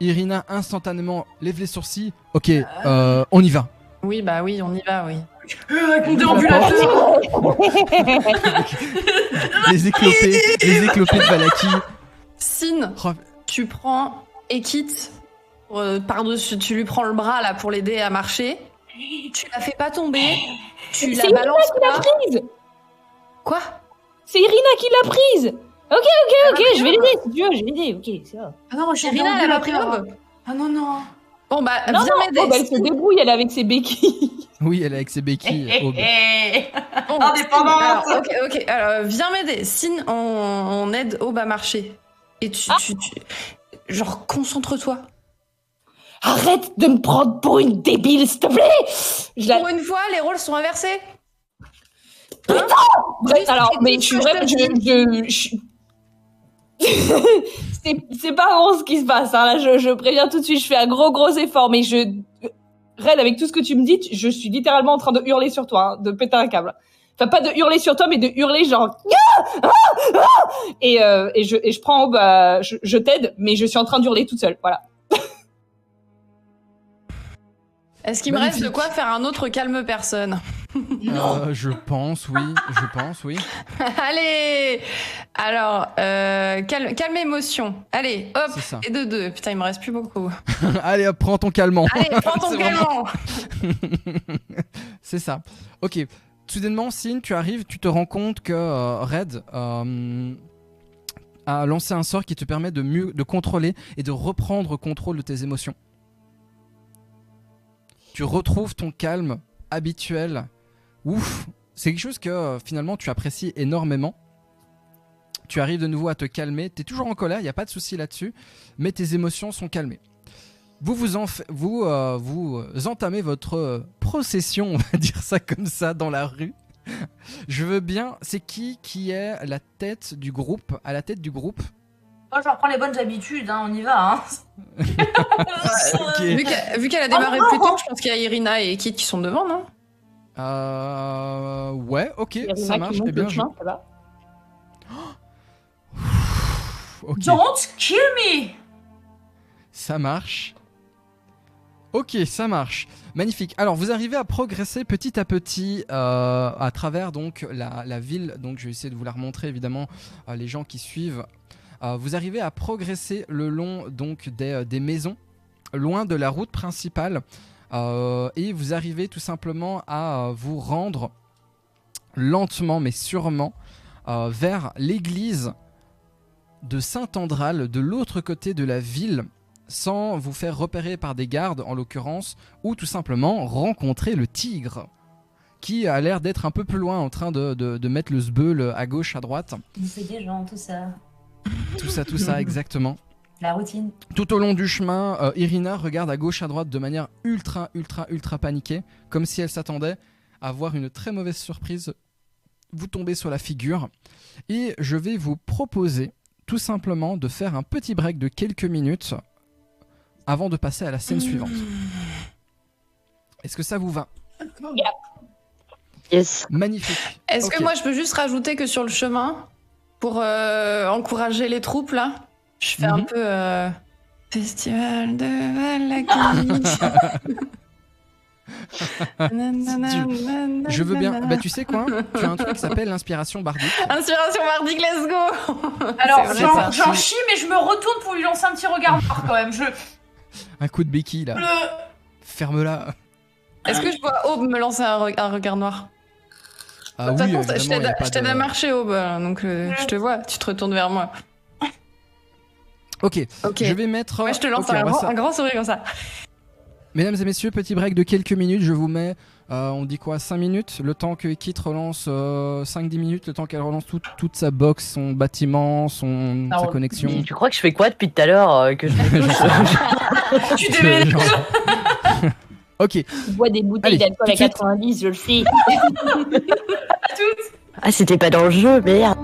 S1: Irina instantanément lève les sourcils. Ok, on y va.
S3: Oui, bah oui, on y va, oui.
S4: Avec mon
S1: Ouvre la
S4: déambulateur.
S1: Les éclopés de Valaki.
S3: Sin, tu prends Ekit par-dessus, tu lui prends le bras là pour l'aider à marcher. Tu la fais pas tomber. Tu
S5: C'est
S3: la balances
S5: Irina qui l'a
S3: pas.
S5: prise.
S3: Quoi?
S5: C'est Irina qui l'a prise. Ok,
S3: Elle a pris
S5: je vais
S3: Aube.
S5: l'aider. Si tu veux, je vais l'aider. Ok, ça va.
S4: Ah non, moi je suis
S3: Irina, elle a pas pris
S4: déambulateur.
S3: Aube.
S4: Ah non, non.
S3: Bon bah
S5: Non,
S3: viens m'aider.
S5: oh, bah, elle se débrouille, elle est avec ses béquilles.
S1: Oui, elle est avec ses béquilles. Aube.
S3: Bon,
S4: Indépendante.
S3: alors, ok, alors viens m'aider. Sin, on aide Aube à marcher. Et genre concentre-toi.
S5: Arrête de me prendre pour une débile, s'il te plaît.
S3: Pour une fois, les rôles sont inversés.
S5: Alors, mais je suis vraiment, c'est pas bon ce qui se passe. Hein. Là, je préviens tout de suite, je fais un gros effort, mais Red, avec tout ce que tu me dis, je suis littéralement en train de hurler sur toi, hein, de péter un câble. Enfin, pas de hurler sur toi, mais de hurler genre... Et je prends Aube, je t'aide, mais je suis en train d'hurler toute seule, voilà.
S3: Est-ce qu'il me reste de quoi faire un autre calme personne?
S1: Je pense, oui.
S3: Allez. Alors, calme émotion. Allez, hop,
S1: C'est ça.
S3: et de 2. Putain, il me reste plus beaucoup.
S1: Allez, hop, prends ton calmant.
S3: Allez, prends ton
S1: C'est
S3: calmant.
S1: C'est ça. Ok. Soudainement, Sin, tu arrives, tu te rends compte que Red a lancé un sort qui te permet de contrôler et de reprendre contrôle de tes émotions. Tu retrouves ton calme habituel. Ouf, c'est quelque chose que finalement tu apprécies énormément. Tu arrives de nouveau à te calmer. Tu es toujours en colère, il n'y a pas de souci là-dessus, mais tes émotions sont calmées. Vous entamez votre procession, on va dire ça comme ça, dans la rue. Je veux bien, c'est qui est à la tête du groupe?
S4: Moi, je reprends les bonnes habitudes, hein, on y va. Hein.
S1: Ok.
S3: Vu qu'elle a démarré plus tôt, je pense qu'il y a Irina et Kit qui sont devant, non?
S1: Ouais, ok,
S5: Irina
S1: ça
S5: qui
S1: marche.
S5: monte
S1: Eh bien,
S5: le chemin, ça va.
S1: ok,
S4: Don't kill me.
S1: ça marche. Ok, ça marche. Magnifique. Alors, vous arrivez à progresser petit à petit à travers donc la ville. Donc, je vais essayer de vous la remontrer, évidemment, les gens qui suivent. Vous arrivez à progresser le long donc des maisons, loin de la route principale. Et vous arrivez tout simplement à vous rendre lentement mais sûrement vers l'église de Saint-Andral, de l'autre côté de la ville, sans vous faire repérer par des gardes en l'occurrence, ou tout simplement rencontrer le tigre, qui a l'air d'être un peu plus loin en train de mettre le sbeul à gauche, à droite.
S4: Il fait des gens, tout ça.
S1: Tout ça, exactement.
S4: La routine.
S1: Tout au long du chemin, Irina regarde à gauche, à droite de manière ultra paniquée, comme si elle s'attendait à avoir une très mauvaise surprise vous tombez sur la figure. Et je vais vous proposer tout simplement de faire un petit break de quelques minutes avant de passer à la scène suivante. Est-ce que ça vous va?
S2: Yes.
S1: Magnifique.
S3: Est-ce
S1: Ok.
S3: que moi je peux juste rajouter que sur le chemin, pour encourager les troupes là, je fais un peu Festival de Valakanique.
S1: Je veux bien. Bah tu sais quoi? Tu as un truc qui s'appelle l'inspiration bardique.
S3: Inspiration bardique, let's go.
S4: Alors,
S3: C'est vrai, ça.
S4: j'en chie, mais je me retourne pour lui lancer un petit regard noir quand même.
S1: Un coup de béquille là. Ferme-la.
S3: Est-ce que je vois Aube me lancer un regard noir?
S1: Ah
S3: De toute
S1: oui,
S3: façon, je
S1: évidemment, il y a pas
S3: t'aide
S1: de-
S3: à marcher, Aube, donc je te vois, tu te retournes vers moi.
S1: Ok.
S3: Ok.
S1: Je vais mettre.
S3: Ouais, je te lance
S1: Ok, on va ça-
S3: un grand sourire comme ça.
S1: Mesdames et messieurs, petit break de quelques minutes. Je vous mets, on dit quoi, 5 minutes? Le temps que Kit relance 5-10 minutes, le temps qu'elle relance toute sa box, son bâtiment, sa connexion.
S2: Mais tu crois que je fais quoi depuis tout à l'heure que je fais
S4: Tu devais.
S1: Genre- Ok,
S5: Tu bois des bouteilles
S1: Allez,
S5: d'alcool
S1: tout
S5: à
S1: de suite.
S5: 90, je le sais.
S2: Ah, c'était pas dans le jeu, merde.